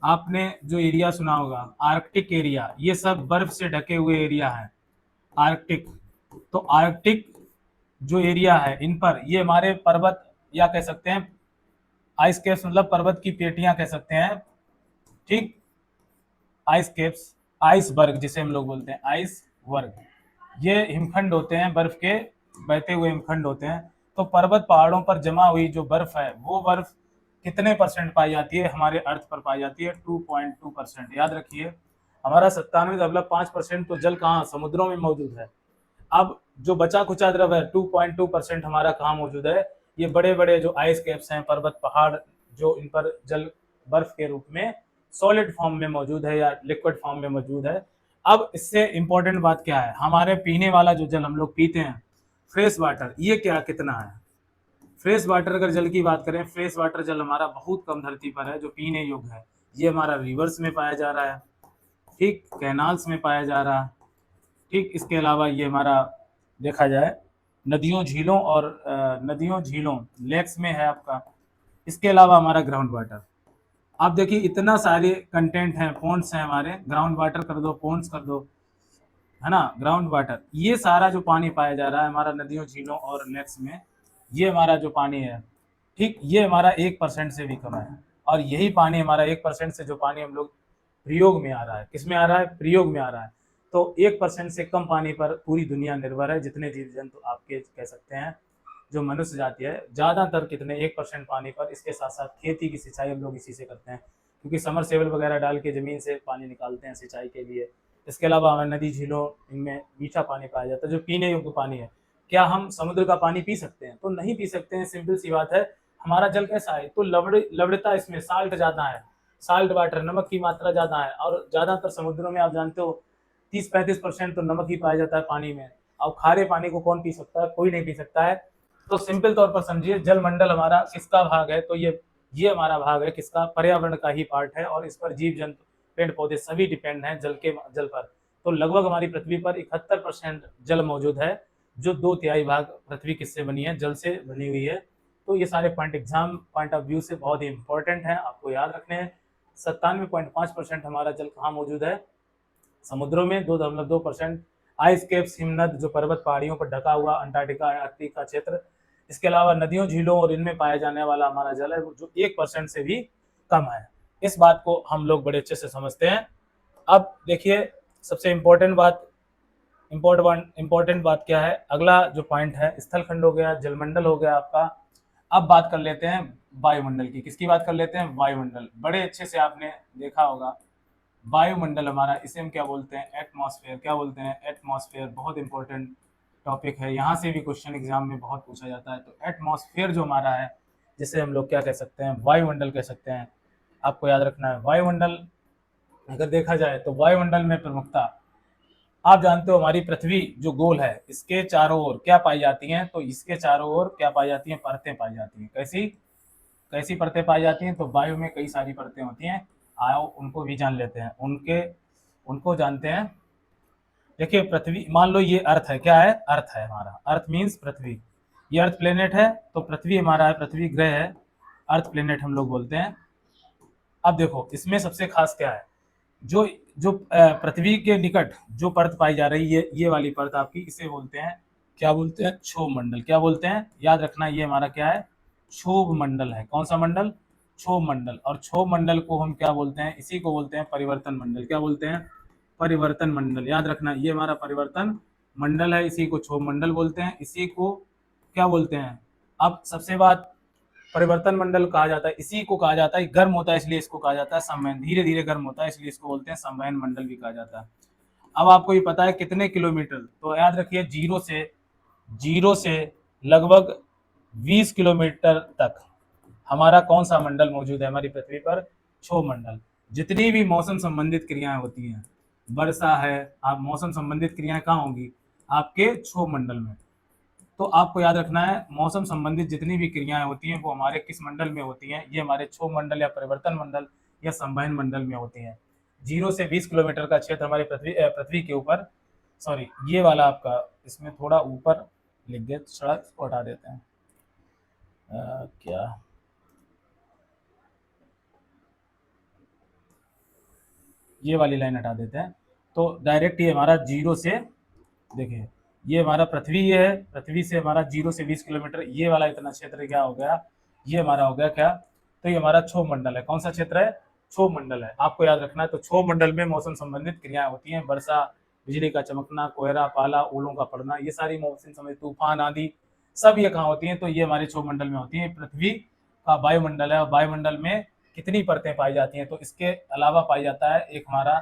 आपने जो एरिया सुना होगा आर्कटिक एरिया, ये सब बर्फ से ढके हुए एरिया है, आर्कटिक। तो आर्कटिक जो एरिया है, इन पर ये हमारे पर्वत, या कह सकते हैं आइस कैप्स, मतलब पर्वत की पेटियां कह सकते हैं, ठीक। आइस कैप्स, आइसबर्ग जिसे हम लोग बोलते हैं, आइस वर्ग, ये हिमखंड होते हैं, बर्फ के बहते हुए हिमखंड होते हैं। तो पर्वत पहाड़ों पर जमा हुई जो बर्फ है, वो बर्फ कितने परसेंट पाई जाती है? हमारे अर्थ पर पाई जाती है 2.2%। याद रखिए, हमारा 97.5% तो जल कहाँ? समुद्रों में मौजूद है। अब जो बचा खुचा द्रव है 2.2% हमारा कहाँ मौजूद है? ये बड़े बड़े जो आइस कैप्स हैं, पर्वत पहाड़, जो इन पर जल बर्फ के रूप में सॉलिड फॉर्म में मौजूद है या लिक्विड फॉर्म में मौजूद है। अब इससे इंपॉर्टेंट बात क्या है, हमारे पीने वाला जो जल हम लोग पीते हैं, फ्रेश वाटर, ये क्या कितना है? फ्रेश वाटर, अगर जल की बात करें, फ्रेश वाटर जल हमारा बहुत कम धरती पर है जो पीने योग्य है। ये हमारा रिवर्स में पाया जा रहा है, ठीक, कैनाल्स में पाया जा रहा है, ठीक। इसके अलावा ये हमारा देखा जाए नदियों झीलों और नदियों झीलों लेक्स में है आपका। इसके अलावा हमारा ग्राउंड वाटर, आप देखिए इतना सारे कंटेंट हैं, पॉन्ड्स हैं हमारे, ग्राउंड वाटर कर दो, पॉन्ड्स कर दो, है ना, ग्राउंड वाटर, ये सारा जो पानी पाया जा रहा है हमारा नदियों झीलों और लेक्स में, ये हमारा जो पानी है, ठीक, ये हमारा 1% से भी कम है। और यही पानी हमारा 1% से जो पानी हम लोग प्रयोग में आ रहा है, किसमें आ रहा है? प्रयोग में आ रहा है। तो 1% से कम पानी पर पूरी दुनिया निर्भर है। जितने जीव जंतु आपके कह सकते हैं, जो मनुष्य जाति है, ज़्यादातर कितने 1% पानी पर। इसके साथ साथ खेती की सिंचाई हम लोग इसी से करते हैं, क्योंकि समरसेबल वगैरह डाल के ज़मीन से पानी निकालते हैं सिंचाई के लिए। इसके अलावा हमें नदी झीलों इनमें मीठा पानी पाया जाता है जो पीने योग्य पानी है। क्या हम समुद्र का पानी पी सकते हैं? तो नहीं पी सकते हैं, सिंपल सी बात है। हमारा जल कैसा है? तो लवणता इसमें, साल्ट ज़्यादा है, साल्ट वाटर, नमक की मात्रा ज़्यादा है। और ज़्यादातर समुद्रों में आप जानते हो 30-35% तो नमक ही पाया जाता है पानी में। अब खारे पानी को कौन पी सकता है? कोई नहीं पी सकता है। तो सिंपल तौर पर समझिए, जलमंडल हमारा किसका भाग है? तो ये हमारा भाग है किसका? पर्यावरण का ही पार्ट है, और इस पर जीव जंतु, पेड़ पौधे सभी डिपेंड हैं जल पर। तो लगभग हमारी पृथ्वी पर 71% जल मौजूद है, जो 2/3 भाग पृथ्वी किससे बनी है? जल से बनी हुई है। तो ये सारे point exam point of view से बहुत ही इंपॉर्टेंट हैं, आपको याद रखने हैं। 97.5% हमारा जल कहाँ मौजूद है? समुद्रों में। 2.2% आइस कैप्स, हिमनद, जो पर्वत पहाड़ियों पर ढका हुआ अंटार्कटिका आर्कटिक का क्षेत्र। इसके अलावा नदियों झीलों और इनमें पाया जाने वाला हमारा जल है जो 1% से भी कम है। इस बात को हम लोग बड़े अच्छे से समझते हैं। अब देखिए सबसे इम्पोर्टेंट बात क्या है? अगला जो पॉइंट है, स्थलखंड हो गया, जलमंडल हो गया आपका। अब बात कर लेते हैं वायुमंडल की। किसकी बात कर लेते हैं? वायुमंडल। बड़े अच्छे से आपने देखा होगा वायुमंडल हमारा, इसे हम क्या बोलते हैं? एटमॉस्फेयर। क्या बोलते हैं? एटमॉस्फेयर। बहुत इंपॉर्टेंट टॉपिक है, यहाँ से भी क्वेश्चन एग्जाम में बहुत पूछा जाता है। तो एटमॉस्फेयर जो हमारा है, जिसे हम लोग क्या कह सकते हैं? वायुमंडल कह सकते हैं। आपको याद रखना है, वायुमंडल अगर देखा जाए तो वायुमंडल में प्रमुखता, आप जानते हो हमारी पृथ्वी जो गोल है, इसके चारों ओर क्या पाई जाती हैं? तो इसके चारों ओर क्या पाई जाती हैं? परतें पाई जाती हैं। कैसी? कैसी परतें पाई जाती हैं, तो वायु में कई सारी परतें होती हैं। आओ उनको भी जान लेते हैं, उनको जानते हैं। देखिए पृथ्वी, मान लो ये अर्थ है, क्या है, अर्थ है हमारा, अर्थ मीन्स पृथ्वी, ये अर्थ प्लेनेट है, तो पृथ्वी हमारा है, पृथ्वी ग्रह है, अर्थ प्लेनेट हम लोग बोलते हैं। अब देखो इसमें सबसे खास क्या है, जो जो पृथ्वी के निकट जो परत पाई जा रही है, ये वाली परत आपकी, इसे बोलते हैं, क्या बोलते हैं, क्षोभ मंडल। क्या बोलते हैं, याद रखना, ये हमारा क्या है, क्षोभ मंडल है। कौन सा मंडल, क्षोभ मंडल। और क्षोभ मंडल को हम क्या बोलते हैं, इसी को बोलते हैं परिवर्तन मंडल। क्या बोलते हैं, परिवर्तन मंडल। याद रखना, ये हमारा परिवर्तन मंडल है, इसी को क्षोभ मंडल बोलते हैं, इसी को क्या बोलते हैं। अब सबसे बात, परिवर्तन मंडल कहा जाता है, इसी को कहा जाता है, गर्म होता है इसलिए इसको कहा जाता है संवहन, धीरे धीरे गर्म होता है इसलिए इसको बोलते हैं संवहन मंडल भी कहा जाता है। अब आपको ये पता है कितने किलोमीटर, तो याद रखिए जीरो से लगभग 20 किलोमीटर तक हमारा कौन सा मंडल मौजूद है हमारी पृथ्वी पर, क्षोभ मंडल। जितनी भी मौसम संबंधित क्रियाएं होती हैं, वर्षा है, आप मौसम संबंधित क्रियाएं कहाँ होंगी, आपके क्षोभ मंडल में। तो आपको याद रखना है, मौसम संबंधित जितनी भी क्रियाएं होती हैं वो हमारे किस मंडल में होती हैं, ये हमारे क्षोभ मंडल या परिवर्तन मंडल या संवहन मंडल में होती हैं। 0 से 20 किलोमीटर का क्षेत्र हमारी पृथ्वी के ऊपर, सॉरी ये वाला आपका इसमें थोड़ा ऊपर लिख गए, सड़क को हटा देते हैं। क्या ये वाली लाइन हटा देते हैं, तो डायरेक्ट ये हमारा 0 से, देखिए ये हमारा पृथ्वी, ये है पृथ्वी से हमारा 0 से 20 किलोमीटर, ये वाला इतना क्षेत्र क्या हो गया, ये हमारा हो गया क्या, तो ये हमारा क्षोभ मंडल है। कौन सा क्षेत्र है, क्षोभ मंडल है, आपको याद रखना है। तो क्षोभ मंडल में मौसम संबंधित क्रियाएं होती हैं, वर्षा, बिजली का चमकना, कोहरा, पाला, ओलों का पड़ना, ये सारी मौसम संबंधित, तूफान आदि, सब ये कहाँ होती हैं, तो ये हमारे क्षोभ मंडल में होती है। पृथ्वी का वायुमंडल है, और वायुमंडल में कितनी परतें पाई जाती हैं, तो इसके अलावा पाई जाता है एक हमारा,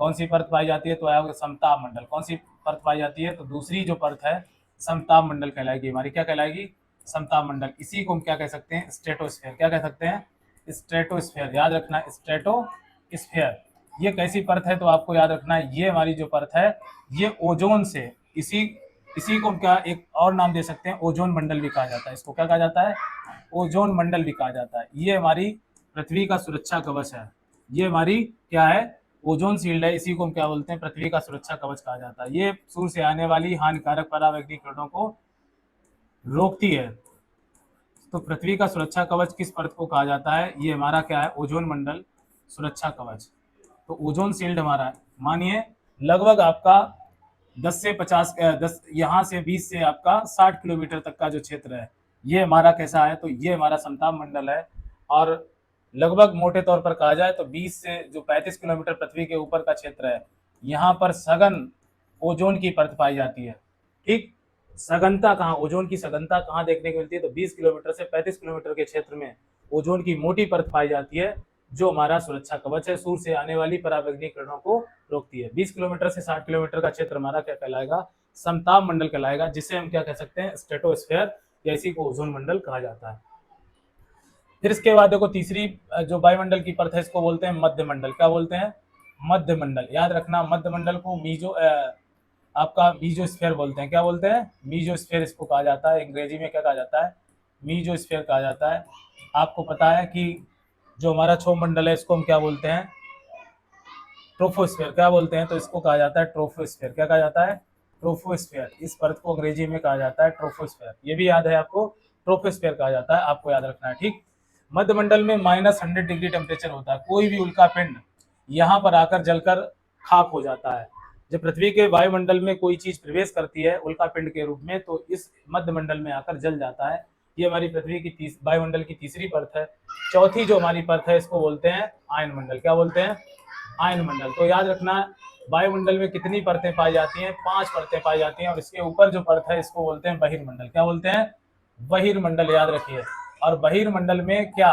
कौन सी परत पाई जाती है, तो आया समताप मंडल। कौन सी परत पाई जाती है, तो दूसरी जो परत है समताप मंडल कहलाएगी हमारी, क्या कहलाएगी, समताप मंडल। इसी को हम क्या कह सकते हैं, स्ट्रेटोस्फेयर। क्या कह सकते हैं, स्ट्रेटोस्फेयर। याद रखना, स्ट्रेटोस्फेयर। ये कैसी परत है, तो आपको याद रखना है, ये हमारी जो परत है, ये ओजोन से, इसी इसी को हम क्या एक और नाम दे सकते हैं, ओजोन मंडल भी कहा जाता है। इसको क्या कहा जाता है, ओजोन मंडल भी कहा जाता है। ये हमारी पृथ्वी का सुरक्षा कवच है, ये हमारी क्या है, ओजोन शील्ड है, इसी को हम क्या बोलते हैं, पृथ्वी का सुरक्षा कवच कहा जाता है। ये सूर्य से आने वाली हानिकारक परावैक्तिक किरणों को रोकती है। तो पृथ्वी का सुरक्षा कवच किस परत को कहा जाता है, ये हमारा क्या है, ओजोन मंडल सुरक्षा कवच। तो ओजोन शील्ड हमारा है, मानिए लगभग आपका 10 से 50, 10 यहाँ से 20 से आपका 60 किलोमीटर तक का जो क्षेत्र है, ये हमारा कैसा है, तो ये हमारा समताप मंडल है। और लगभग मोटे तौर पर कहा जाए तो 20 से जो 35 किलोमीटर पृथ्वी के ऊपर का क्षेत्र है, यहाँ पर सघन ओजोन की परत पाई जाती है। ठीक, सघनता कहाँ, ओजोन की सघनता कहाँ देखने को मिलती है, तो 20 किलोमीटर से 35 किलोमीटर के क्षेत्र में ओजोन की मोटी परत पाई जाती है, जो हमारा सुरक्षा कवच है, सूर्य से आने वाली परावैक्तिक किरणों को रोकती है। 20 किलोमीटर से 60 किलोमीटर का क्षेत्र हमारा क्या कहलाएगा, समताप मंडल कहलाएगा, जिसे हम क्या कह सकते हैं, स्ट्रेटोस्फेयर, या इसी को ओजोन मंडल कहा जाता है। फिर इसके बाद देखो तीसरी जो वायुमंडल की परत है, इसको बोलते हैं मध्य मंडल। क्या बोलते हैं, मध्य मंडल। याद रखना, मध्य मंडल को आपका मीजोस्फीयर बोलते हैं। क्या बोलते हैं, मीजोस्फीयर इसको कहा जाता है, अंग्रेजी में क्या कहा जाता है, मीजोस्फीयर कहा जाता है। आपको पता है कि जो हमारा क्षोभ मंडल है, इसको हम क्या बोलते हैं, ट्रोफोस्फीयर। क्या बोलते हैं, तो इसको कहा जाता है ट्रोफोस्फीयर। क्या कहा जाता है, ट्रोफोस्फीयर। इस परत को अंग्रेजी में कहा जाता है ट्रोफोस्फीयर। ये भी याद है आपको, ट्रोफोस्फीयर कहा जाता है, आपको याद रखना है। ठीक, मध्य मंडल में -100 डिग्री टेम्परेचर होता है। कोई भी उल्का पिंड यहाँ पर आकर जलकर खाक हो जाता है। जब पृथ्वी के वायुमंडल में कोई चीज प्रवेश करती है उल्का पिंड के रूप में, तो इस मध्य मंडल में आकर जल जाता है। ये हमारी पृथ्वी की वायुमंडल की तीसरी परत है। चौथी जो हमारी परत है, इसको बोलते हैं आयन मंडल। क्या बोलते हैं, आयन मंडल। तो याद रखना, वायुमंडल में कितनी परतें पाई जाती हैं, 5 परतें पाई जाती हैं, और इसके ऊपर जो परत है, इसको बोलते हैं बहिर्मंडल। क्या बोलते हैं, बहिर्मंडल। याद रखिए, और बहिर्मंडल में क्या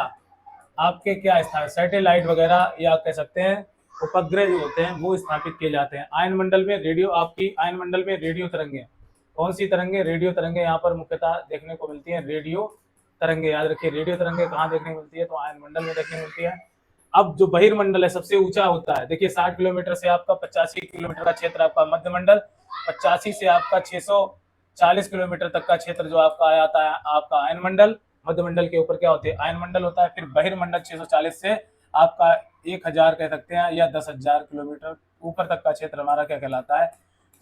आपके क्या स्थान, सैटेलाइट वगैरह या कह सकते हैं उपग्रह जो होते हैं वो स्थापित किए जाते हैं। आयन मंडल में आयन मंडल में रेडियो तरंगे, कौन सी तरंगे, रेडियो तरंगे यहाँ पर मुख्यतः देखने को मिलती है। रेडियो तरंगे, याद रखिए, रेडियो तरंगे कहाँ देखने को मिलती है, तो आयन मंडल में देखने को मिलती है। अब जो बहिर्मंडल है सबसे ऊंचा होता है, देखिए 60 किलोमीटर से आपका 85 किलोमीटर का क्षेत्र आपका मध्य मंडल, 85 से आपका 640 किलोमीटर तक का क्षेत्र जो आपका आता है आपका आयन मंडल, मध्यमंडल के ऊपर क्या होते हैं, आयनमंडल होता है। फिर बहिर्मंडल 640 से आपका 1000 कह सकते हैं या 10,000 किलोमीटर ऊपर तक का क्षेत्र हमारा क्या कहलाता है,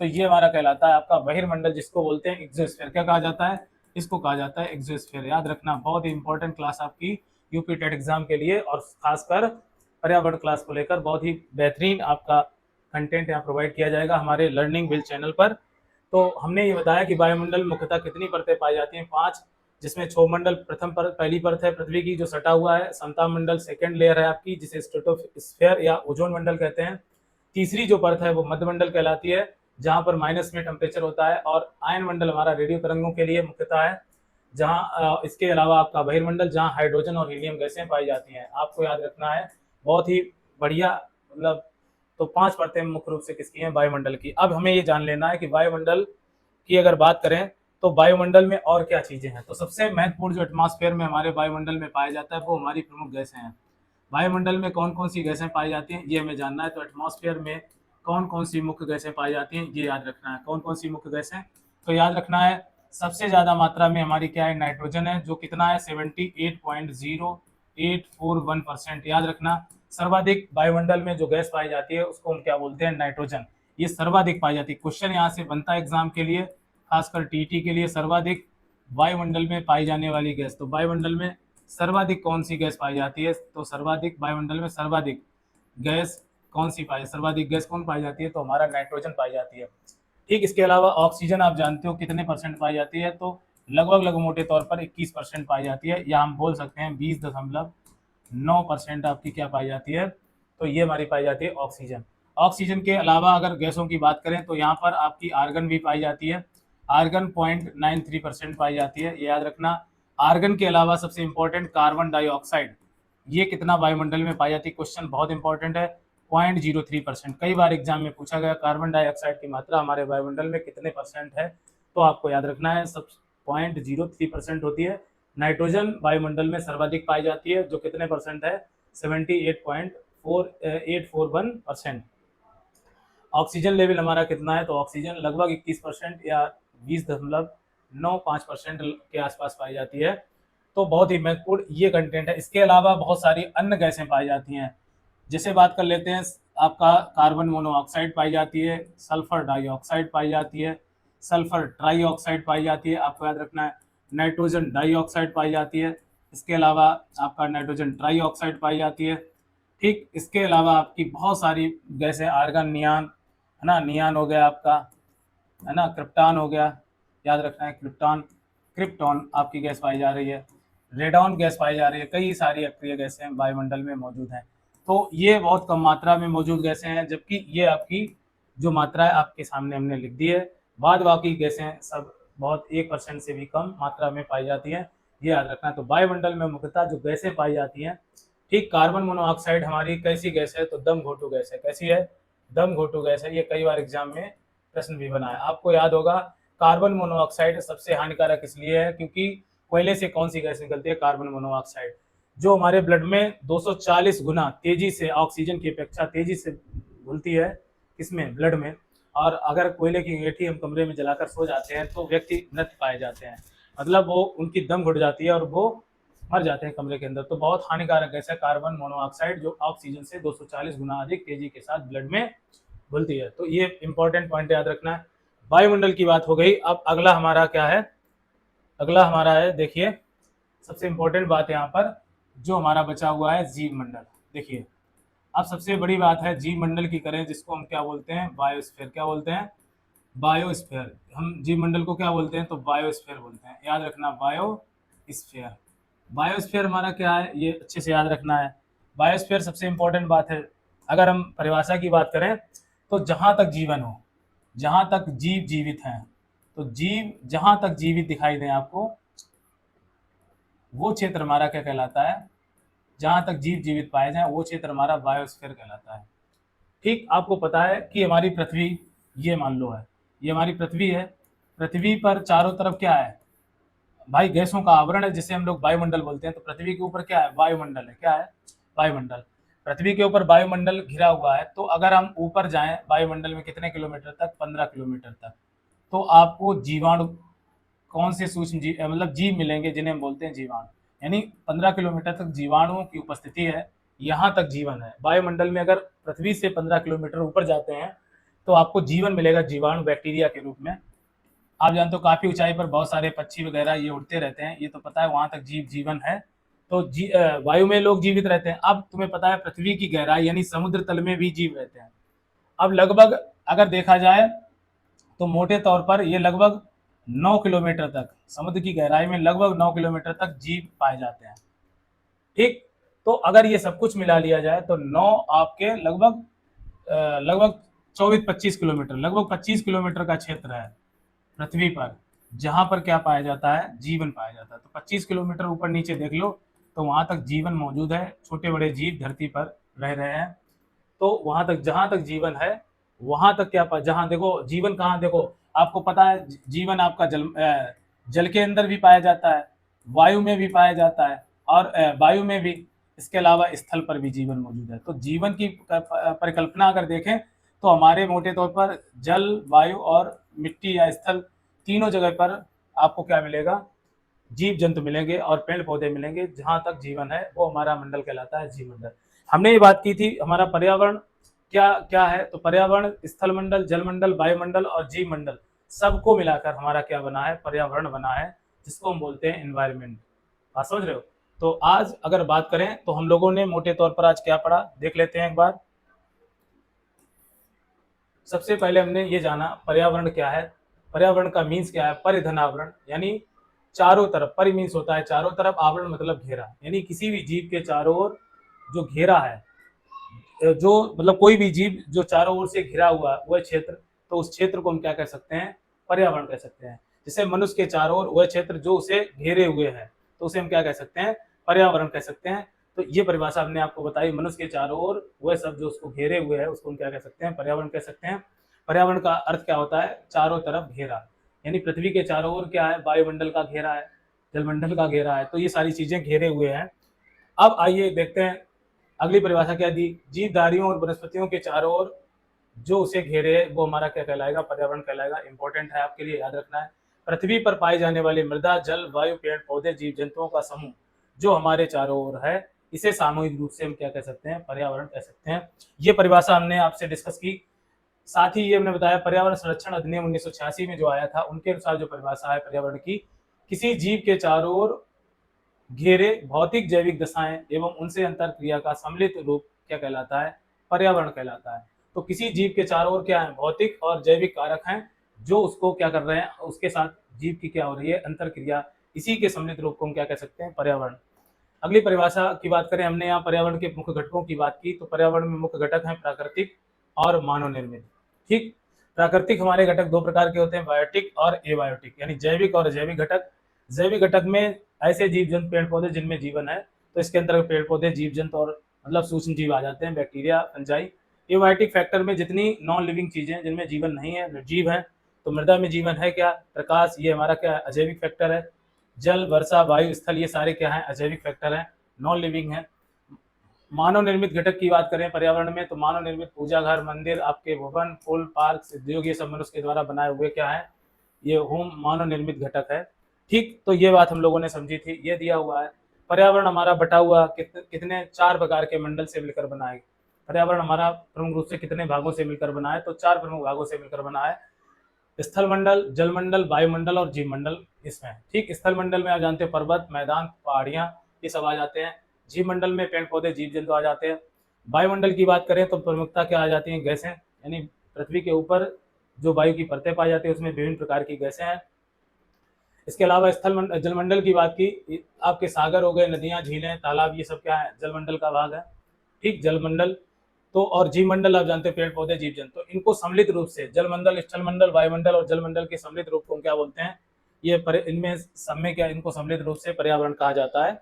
तो ये हमारा कहलाता है आपका बहिर्मंडल, जिसको बोलते हैं एक्सोस्फीयर। क्या कहा जाता है, इसको कहा जाता है एक्सोस्फीयर। याद रखना, बहुत ही इंपॉर्टेंट क्लास आपकी यूपी टेट एग्जाम के लिए, और खासकर पर्यावरण क्लास को लेकर बहुत ही बेहतरीन आपका कंटेंट यहाँ प्रोवाइड किया जाएगा हमारे लर्निंग विल चैनल पर। तो हमने ये बताया कि वायुमंडल मुख्यतः कितनी परतें पाई जाती हैं, 5, जिसमें क्षोभमंडल प्रथम पर पहली परत है पृथ्वी की जो सटा हुआ है, समताप मंडल सेकंड लेयर है आपकी जिसे स्ट्रेटोस्फेयर या ओजोन मंडल कहते हैं। तीसरी जो परत है वो मध्यमंडल कहलाती है, जहां पर माइनस में टेम्परेचर होता है। और आयन मंडल हमारा रेडियो तरंगों के लिए मुख्यतः है, जहां इसके अलावा आपका बहिर्मंडल जहां हाइड्रोजन और हीलियम गैसें पाई जाती हैं। आपको याद रखना है, बहुत ही बढ़िया, मतलब तो 5 परतें मुख्य रूप से किसकी हैं, वायुमंडल की। अब हमें ये जान लेना है कि वायुमंडल की अगर बात करें तो वायुमंडल में और क्या चीजें हैं। तो सबसे महत्वपूर्ण जो एटमॉस्फेयर में हमारे वायुमंडल में पाया जाता है वो हमारी प्रमुख गैसें हैं। वायुमंडल में कौन कौन सी गैसें पाई जाती हैं ये हमें जानना है। तो एटमॉस्फेयर में कौन कौन सी मुख्य गैसें पाई जाती हैं ये याद रखना है। कौन कौन सी मुख्य गैसें, तो याद रखना है सबसे ज्यादा मात्रा में हमारी क्या है, नाइट्रोजन है, जो कितना है 78.0841%। याद रखना, सर्वाधिक वायुमंडल में जो गैस पाई जाती है उसको हम क्या बोलते हैं, नाइट्रोजन। ये सर्वाधिक पाई जाती है। क्वेश्चन यहाँ से बनता है एग्जाम के लिए, खासकर टीटी के लिए, सर्वाधिक वायुमंडल में पाई जाने वाली गैस। तो वायुमंडल में सर्वाधिक कौन सी गैस पाई जाती है, तो सर्वाधिक वायुमंडल में सर्वाधिक गैस कौन सी पाई, सर्वाधिक गैस कौन पाई जाती है, तो हमारा नाइट्रोजन पाई जाती है। ठीक, इसके अलावा ऑक्सीजन आप जानते हो कितने परसेंट पाई जाती है, तो लगभग मोटे तौर पर 21% पाई जाती है, या हम बोल सकते हैं 20.9% आपकी क्या पाई जाती है, तो ये हमारी पाई जाती है ऑक्सीजन। ऑक्सीजन के अलावा अगर गैसों की बात करें तो यहाँ पर आपकी आर्गन भी पाई जाती है, आर्गन 0.93% पाई जाती है, ये याद रखना। आर्गन के अलावा सबसे इंपॉर्टेंट कार्बन डाइऑक्साइड, ये कितना वायुमंडल में पाई जाती है, क्वेश्चन बहुत इंपॉर्टेंट है, 0.03%। कई बार एग्जाम में पूछा गया कार्बन डाइऑक्साइड की मात्रा हमारे वायुमंडल में कितने परसेंट है, तो आपको याद रखना है सब 0.03% होती है। नाइट्रोजन वायुमंडल में सर्वाधिक पाई जाती है, जो कितने परसेंट है, 78.4841%। ऑक्सीजन लेवल हमारा कितना है, तो ऑक्सीजन लगभग 21% या 20.95% के आसपास पाई जाती है। तो बहुत ही महत्वपूर्ण ये कंटेंट है। इसके अलावा बहुत सारी अन्य गैसें पाई जाती हैं, जैसे बात कर लेते हैं आपका कार्बन मोनोऑक्साइड पाई जाती है, सल्फर डाइऑक्साइड पाई जाती है, सल्फर ट्राईऑक्साइड पाई जाती है, आपको याद रखना है, नाइट्रोजन डाइऑक्साइड पाई जाती है, इसके अलावा आपका नाइट्रोजन ट्राईऑक्साइड पाई जाती है। ठीक, इसके अलावा आपकी बहुत सारी गैसें, आर्गन, नियान है ना, नियान हो गया आपका, है ना, क्रिप्टॉन हो गया, याद रखना है क्रिप्टॉन, क्रिप्टॉन आपकी गैस पाई जा रही है, रेडॉन गैस पाई जा रही है, कई सारी अक्रिय गैसें वायुमंडल में मौजूद हैं। तो ये बहुत कम मात्रा में मौजूद गैसें हैं, जबकि ये आपकी जो मात्रा है आपके सामने हमने लिख दी है। बाद बाकी गैसें सब बहुत 1% से भी कम मात्रा में पाई जाती हैं, ये याद रखना है। तो वायुमंडल में मुख्यतः जो गैसें पाई जाती हैं, ठीक, कार्बन मोनोऑक्साइड हमारी कैसी गैस है, तो दम घोटू गैस है। कैसी है, दम घोटू गैस है। ये कई बार एग्जाम में प्रश्न भी बना है, आपको याद होगा। कार्बन मोनोऑक्साइड सबसे हानिकारक इसलिए है क्योंकि कोयले से कौन सी गैस निकलती है, कार्बन मोनोऑक्साइड, जो हमारे ब्लड में 240 गुना तेजी से ऑक्सीजन की अपेक्षा तेजी से घुलती है, किसमें, ब्लड में। और अगर कोयले की अंगीठी हम कमरे में जलाकर सो जाते हैं तो व्यक्ति मृत पाए जाते हैं, मतलब वो उनकी दम घुट जाती है और वो मर जाते हैं कमरे के अंदर। तो बहुत हानिकारक गैस है कार्बन मोनोऑक्साइड, जो ऑक्सीजन से 240 गुना अधिक तेजी के साथ ब्लड में घुलती है। तो ये इंपॉर्टेंट पॉइंट याद रखना है। वायुमंडल की बात हो गई। अब अगला हमारा क्या है, अगला हमारा है, देखिए सबसे इंपॉर्टेंट बात यहाँ पर जो हमारा बचा हुआ है, जीव मंडल। देखिए अब सबसे बड़ी बात है जीव मंडल की करें, जिसको हम क्या बोलते हैं, बायोस्फीयर। क्या बोलते हैं, बायोस्फीयर। हम जीव मंडल को क्या बोलते हैं, तो बायोस्फीयर बोलते हैं, याद रखना, बायोस्फीयर। बायोस्फीयर हमारा क्या है, ये अच्छे से याद रखना है। बायोस्फीयर सबसे इंपॉर्टेंट बात है, अगर हम परिभाषा की बात करें तो जहाँ तक जीवन हो, जहाँ तक जीव जीवित हैं, तो जीव जहाँ तक जीवित दिखाई दें आपको, वो क्षेत्र हमारा क्या कहलाता है, जहाँ तक जीव जीवित पाए जाएं वो क्षेत्र हमारा बायोस्फीयर कहलाता है। ठीक, आपको पता है कि हमारी पृथ्वी, ये मान लो है, ये हमारी पृथ्वी है, पृथ्वी पर चारों तरफ क्या है भाई, गैसों का आवरण है, जिसे हम लोग वायुमंडल बोलते हैं। तो पृथ्वी के ऊपर क्या है, वायुमंडल है, क्या है, वायुमंडल। पृथ्वी के ऊपर वायुमंडल घिरा हुआ है, तो अगर हम ऊपर जाएं वायुमंडल में कितने किलोमीटर तक, 15 किलोमीटर तक, तो आपको जीवाणु कौन से सूक्ष्म जीव मतलब जीव मिलेंगे जिन्हें हम बोलते हैं जीवाणु। यानी 15 किलोमीटर तक जीवाणुओं की उपस्थिति है, यहाँ तक जीवन है। वायुमंडल में अगर पृथ्वी से 15 किलोमीटर ऊपर जाते हैं तो आपको जीवन मिलेगा जीवाणु बैक्टीरिया के रूप में। आप जानते हो काफी ऊंचाई पर बहुत सारे पक्षी वगैरह ये उड़ते रहते हैं, ये तो पता है, वहां तक जीवन है। तो वायु में लोग जीवित रहते हैं। अब तुम्हें पता है पृथ्वी की गहराई यानी समुद्र तल में भी जीव रहते हैं। अब लगभग अगर देखा जाए तो मोटे तौर पर ये लगभग 9 किलोमीटर तक समुद्र की गहराई में लगभग 9 किलोमीटर तक जीव पाए जाते हैं। ठीक, तो अगर ये सब कुछ मिला लिया जाए तो 9 आपके लगभग 24-25 किलोमीटर, लगभग 25 किलोमीटर का क्षेत्र है पृथ्वी पर, जहां पर क्या पाया जाता है, जीवन पाया जाता है। तो 25 किलोमीटर ऊपर नीचे देख लो तो वहां तक जीवन मौजूद है, छोटे बड़े जीव धरती पर रह रहे हैं। तो वहां तक जहां तक जीवन है वहां तक क्या जहां देखो जीवन कहाँ, देखो आपको पता है जीवन आपका जल के अंदर भी पाया जाता है, वायु में भी पाया जाता है, और वायु में भी, इसके अलावा स्थल पर भी जीवन मौजूद है। तो जीवन की परिकल्पना अगर देखें तो हमारे मोटे तौर पर जल, वायु और मिट्टी या स्थल तीनों जगह पर आपको क्या मिलेगा, जीव जंतु मिलेंगे और पेड़ पौधे मिलेंगे। जहां तक जीवन है वो हमारा मंडल कहलाता है, जीव मंडल। हमने ये बात की थी हमारा पर्यावरण क्या क्या है, तो पर्यावरण स्थल मंडल, जल मंडल, वायुमंडल और जीव मंडल सबको मिलाकर हमारा क्या बना है, पर्यावरण बना है, जिसको हम बोलते हैं एनवायरमेंट। बात समझ रहे हो। तो आज अगर बात करें तो हम लोगों ने मोटे तौर पर आज क्या पढ़ा देख लेते हैं एक बार। सबसे पहले हमने ये जाना पर्यावरण क्या है। पर्यावरण का मीन्स क्या है, परिधन आवरण, यानी चारों तरफ, परि मीन्स होता है चारों तरफ, आवरण मतलब घेरा, यानी किसी भी जीव के चारों ओर जो घेरा है, जो मतलब कोई भी जीव जो चारों ओर से घिरा हुआ वह क्षेत्र, तो उस क्षेत्र को हम क्या कह सकते हैं, पर्यावरण कह सकते हैं। जैसे मनुष्य के चारों ओर वह क्षेत्र जो उसे घेरे हुए है, तो उसे हम क्या कह सकते हैं, पर्यावरण कह सकते हैं। तो ये परिभाषा हमने आपको बताई, मनुष्य के चारों ओर वह सब जो उसको घेरे हुए है उसको हम क्या कह सकते हैं, पर्यावरण कह सकते हैं। पर्यावरण का अर्थ क्या होता है, चारों तरफ घेरा, यानी पृथ्वी के चारों ओर क्या है, वायुमंडल का घेरा है, जलमंडल का घेरा है, तो ये सारी चीजें घेरे हुए हैं। अब आइए देखते हैं अगली परिभाषा क्या दी, जीवधारियों और वनस्पतियों के चारों ओर जो उसे घेरे वो हमारा क्या कहलाएगा, पर्यावरण कहलाएगा। इंपॉर्टेंट है आपके लिए, याद रखना है। पृथ्वी पर पाई जाने वाली मृदा, जल, वायु, पेड़ पौधे, जीव जंतुओं का समूह जो हमारे चारों ओर है, इसे सामूहिक रूप से हम क्या कह सकते हैं, पर्यावरण कह सकते हैं। ये परिभाषा हमने आपसे डिस्कस की। साथ ही ये हमने बताया पर्यावरण संरक्षण अधिनियम 1986 में जो आया था, उनके अनुसार जो परिभाषा है पर्यावरण की, किसी जीव के चारों ओर घेरे भौतिक जैविक दशाएं एवं उनसे अंतर क्रिया का सम्मिलित रूप क्या कहलाता है, पर्यावरण कहलाता है। तो किसी जीव के चारों ओर क्या है, भौतिक और जैविक कारक हैं जो उसको क्या कर रहे हैं, उसके साथ जीव की क्या हो रही है, अंतर क्रिया, इसी के सम्मिलित रूप को हम क्या कह सकते हैं, पर्यावरण। अगली परिभाषा की बात करें, हमने यहाँ पर्यावरण के मुख्य घटकों की बात की, तो पर्यावरण में मुख्य घटक हैं प्राकृतिक और मानव निर्मित। ठीक, प्राकृतिक हमारे घटक दो प्रकार के होते हैं, बायोटिक और एबायोटिक, यानी जैविक और अजैविक घटक। जैविक घटक में ऐसे जीव जंतु पेड़ पौधे जिनमें जीवन है, तो इसके अंतर्गत पेड़ पौधे, जीव जंतु और मतलब सूक्ष्म जीव आ जाते हैं, बैक्टीरिया, फंजाई। एबायोटिक फैक्टर में जितनी नॉन लिविंग चीजें जिनमें जीवन नहीं है, निर्जीव है, तो मृदा में जीवन है क्या, प्रकाश, ये हमारा क्या है, अजैविक फैक्टर है। जल, वर्षा, वायु, स्थल, ये सारे क्या है, अजैविक फैक्टर है, नॉन लिविंग है। मानव निर्मित घटक की बात करें पर्यावरण में, तो मानव निर्मित पूजा घर, मंदिर, आपके भवन, पुल, पार्क, उद्योग, ये सब मनुष्य के द्वारा बनाए हुए क्या है, ये होम मानव निर्मित घटक है। ठीक, तो ये बात हम लोगों ने समझी थी। ये दिया हुआ है पर्यावरण हमारा बटा हुआ कितने चार प्रकार के मंडल से मिलकर बना है। पर्यावरण हमारा प्रमुख रूप से कितने भागों से मिलकर बना है, तो चार प्रमुख भागों से मिलकर बना है, स्थल मंडल, जल मंडल, वायुमंडल और जीव मंडल इसमें। ठीक, स्थल मंडल में आप जानते हैं पर्वत, मैदान, पहाड़ियां, ये सब आ जाते हैं। जीव मंडल में पेड़ पौधे, जीव जंतु आ जाते हैं। वायुमंडल की बात करें तो प्रमुखता क्या आ जाती है, गैसें, यानी पृथ्वी के ऊपर जो वायु की परतें पाई जाती है उसमें विभिन्न प्रकार की गैसें हैं। इसके अलावा जलमंडल की बात की, आपके सागर हो गए, नदियां, झीलें, तालाब, ये सब क्या है, जलमंडल का भाग है। ठीक, जलमंडल। तो और जीव मंडल आप जानते हैं पेड़ पौधे, जीव जंतु, इनको सम्मिलित रूप से जलमंडल, स्थलमंडल, वायुमंडल और जलमंडल के सम्मिलित रूप को हम क्या बोलते हैं, ये इनमें सब में क्या, इनको सम्मिलित रूप से पर्यावरण कहा जाता है।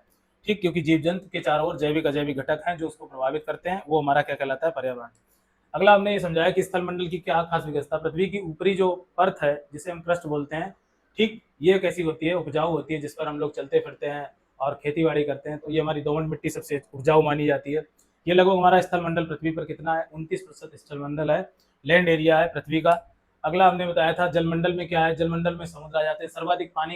ठीक, क्योंकि जीव जंतु के चारों ओर जैविक अजैविक घटक हैं जो उसको प्रभावित करते हैं, वो हमारा क्या कहलाता है, पर्यावरण। अगला हमने ये समझाया कि स्थल मंडल की क्या खास विशेषता, पृथ्वी की ऊपरी जो परत है जिसे हम क्रस्ट बोलते हैं, ठीक, ये कैसी होती है, उपजाऊ होती है, जिस पर हम लोग चलते फिरते हैं और खेती बाड़ी करते हैं, तो ये हमारी दोमट मिट्टी सबसे उपजाऊ मानी जाती है। ये लगभग हमारा स्थल मंडल पृथ्वी पर कितना है, 29% स्थल मंडल है, लैंड एरिया है पृथ्वी का। अगला हमने बताया था जलमंडल में क्या है, जलमंडल में समुद्र आ जाते हैं। सर्वाधिक पानी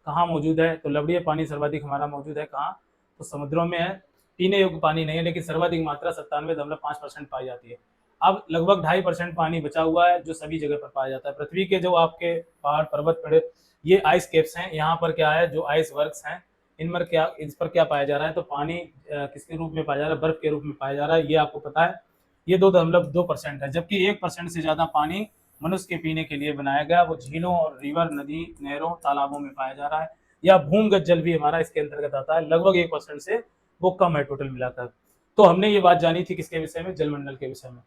कहाँ मौजूद है, तो लवणीय पानी सर्वाधिक हमारा मौजूद है कहाँ, तो समुद्रों में है। पीने योग्य पानी नहीं है, लेकिन सर्वाधिक मात्रा 97.5% पाई जाती है। अब लगभग 2.5% पानी बचा हुआ है जो सभी जगह पर पाया जाता है। पृथ्वी के जो आपके पहाड़ पर्वत पड़े, ये आइस केप्स हैं, यहाँ पर क्या है जो आइस वर्क्स हैं, इस पर क्या पाया जा रहा है, तो पानी किसके रूप में पाया जा रहा है, बर्फ के रूप में पाया जा रहा है, ये आपको पता है। ये 2.2% है, जबकि 1% से ज्यादा पानी मनुष्य के पीने के लिए बनाया गया, वो झीलों और रिवर, नदी, नहरों, तालाबों में पाया जा रहा है। या भूमिगत जल भी हमारा इसके अंतर्गत आता है, लगभग 1% से वो कम है टोटल मिलाकर। तो हमने ये बात जानी थी किसके विषय में, जलमंडल के विषय में।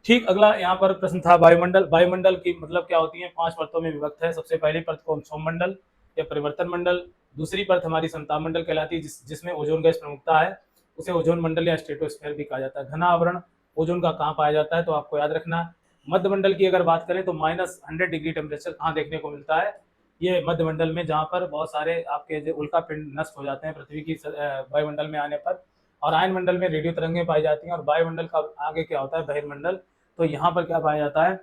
ठीक, अगला यहाँ पर प्रश्न था वायुमंडल। वायुमंडल की मतलब क्या होती है, 5 परतों में विभक्त है। सबसे पहली परत को हम सौममंडल या परिवर्तन मंडल, दूसरी परत हमारी समताप मंडल कहलाती है, जिसमें ओजोन गैस प्रमुखता है, उसे ओजोन मंडल या स्ट्रेटोस्फीयर भी कहा जाता है। घना आवरण ओजोन का कहाँ पाया जाता है, तो आपको याद रखना। मध्य मंडल की अगर बात करें तो -100 डिग्री टेम्परेचर कहाँ देखने को मिलता है, ये मध्य मंडल में, जहाँ पर बहुत सारे आपके जो उल्का पिंड नष्ट हो जाते हैं पृथ्वी की वायुमंडल में आने पर। और आयन मंडल में रेडियो तरंगें पाई जाती हैं। और वायुमंडल का आगे क्या होता है, बहिर्मंडल। तो यहाँ पर क्या पाया जाता है,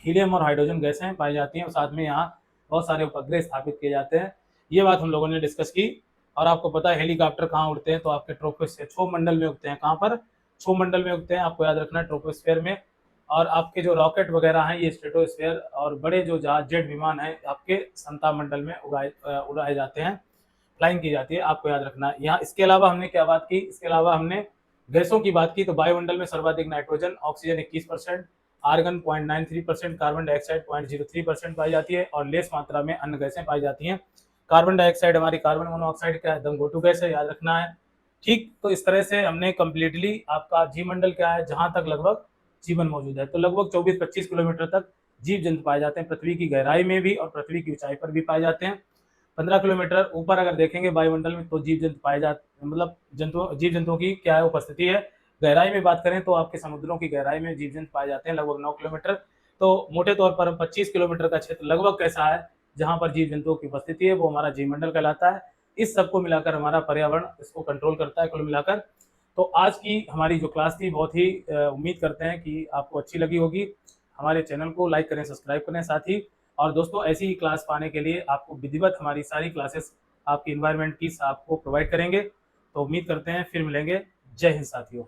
हीलियम और हाइड्रोजन गैसें पाई जाती हैं, और साथ में यहाँ बहुत सारे उपग्रह स्थापित किए जाते हैं। ये बात हम लोगों ने डिस्कस की। और आपको पता है हेलीकॉप्टर कहाँ उड़ते हैं, तो आपके ट्रोपोस्फीयर क्षोभ मंडल में उगते हैं। कहाँ पर, क्षोभ मंडल में उगते हैं, आपको याद रखना है, ट्रोपोस्फीयर में। और आपके जो रॉकेट वगैरह हैं ये स्ट्रेटोस्फीयर, और बड़े जो जहाज जेट विमान हैं आपके समताप मंडल में उड़ाए जाते हैं, फ्लाइंग की जाती है, आपको याद रखना है। यहाँ इसके अलावा हमने क्या बात की, इसके अलावा हमने गैसों की बात की। तो वायुमंडल में सर्वाधिक nitrogen, oxygen 21%, argon 0.93%, carbon dioxide 0.03% पाई जाती है, और लेस मात्रा में अन्य गैसें पाई जाती हैं। कार्बन डाइऑक्साइड हमारी कार्बन मोनोऑक्साइड का एकदम गोटू गैस है, याद रखना है। ठीक, तो इस तरह से हमने कंप्लीटली आपका जीव मंडल क्या है, जहां तक लगभग जीवन मौजूद है, तो लगभग 24-25 किलोमीटर तक जीव जंतु पाए जाते हैं, पृथ्वी की गहराई में भी और पृथ्वी की ऊंचाई पर भी पाए जाते हैं। 15 किलोमीटर ऊपर अगर देखेंगे वायुमंडल में, तो जीव जंतु पाए जाते, मतलब जीव जंतुओं की क्या है उपस्थिति है। गहराई में बात करें तो आपके समुद्रों की गहराई में जीव जंतु पाए जाते हैं, लगभग 9 किलोमीटर। तो मोटे तौर पर 25 किलोमीटर का क्षेत्र लगभग कैसा है, जहां पर जीव जंतुओं की उपस्थिति है, वो हमारा जीवमंडल कहलाता है। इस सबको मिलाकर हमारा पर्यावरण इसको कंट्रोल करता है कुल मिलाकर। तो आज की हमारी जो क्लास थी बहुत ही उम्मीद करते हैं कि आपको अच्छी लगी होगी। हमारे चैनल को लाइक करें, सब्सक्राइब करें साथ ही। और दोस्तों, ऐसी ही क्लास पाने के लिए आपको विधिवत हमारी सारी क्लासेस आपकी इन्वायरमेंट की आपको प्रोवाइड करेंगे। तो उम्मीद करते हैं फिर मिलेंगे। जय हिंद साथियों।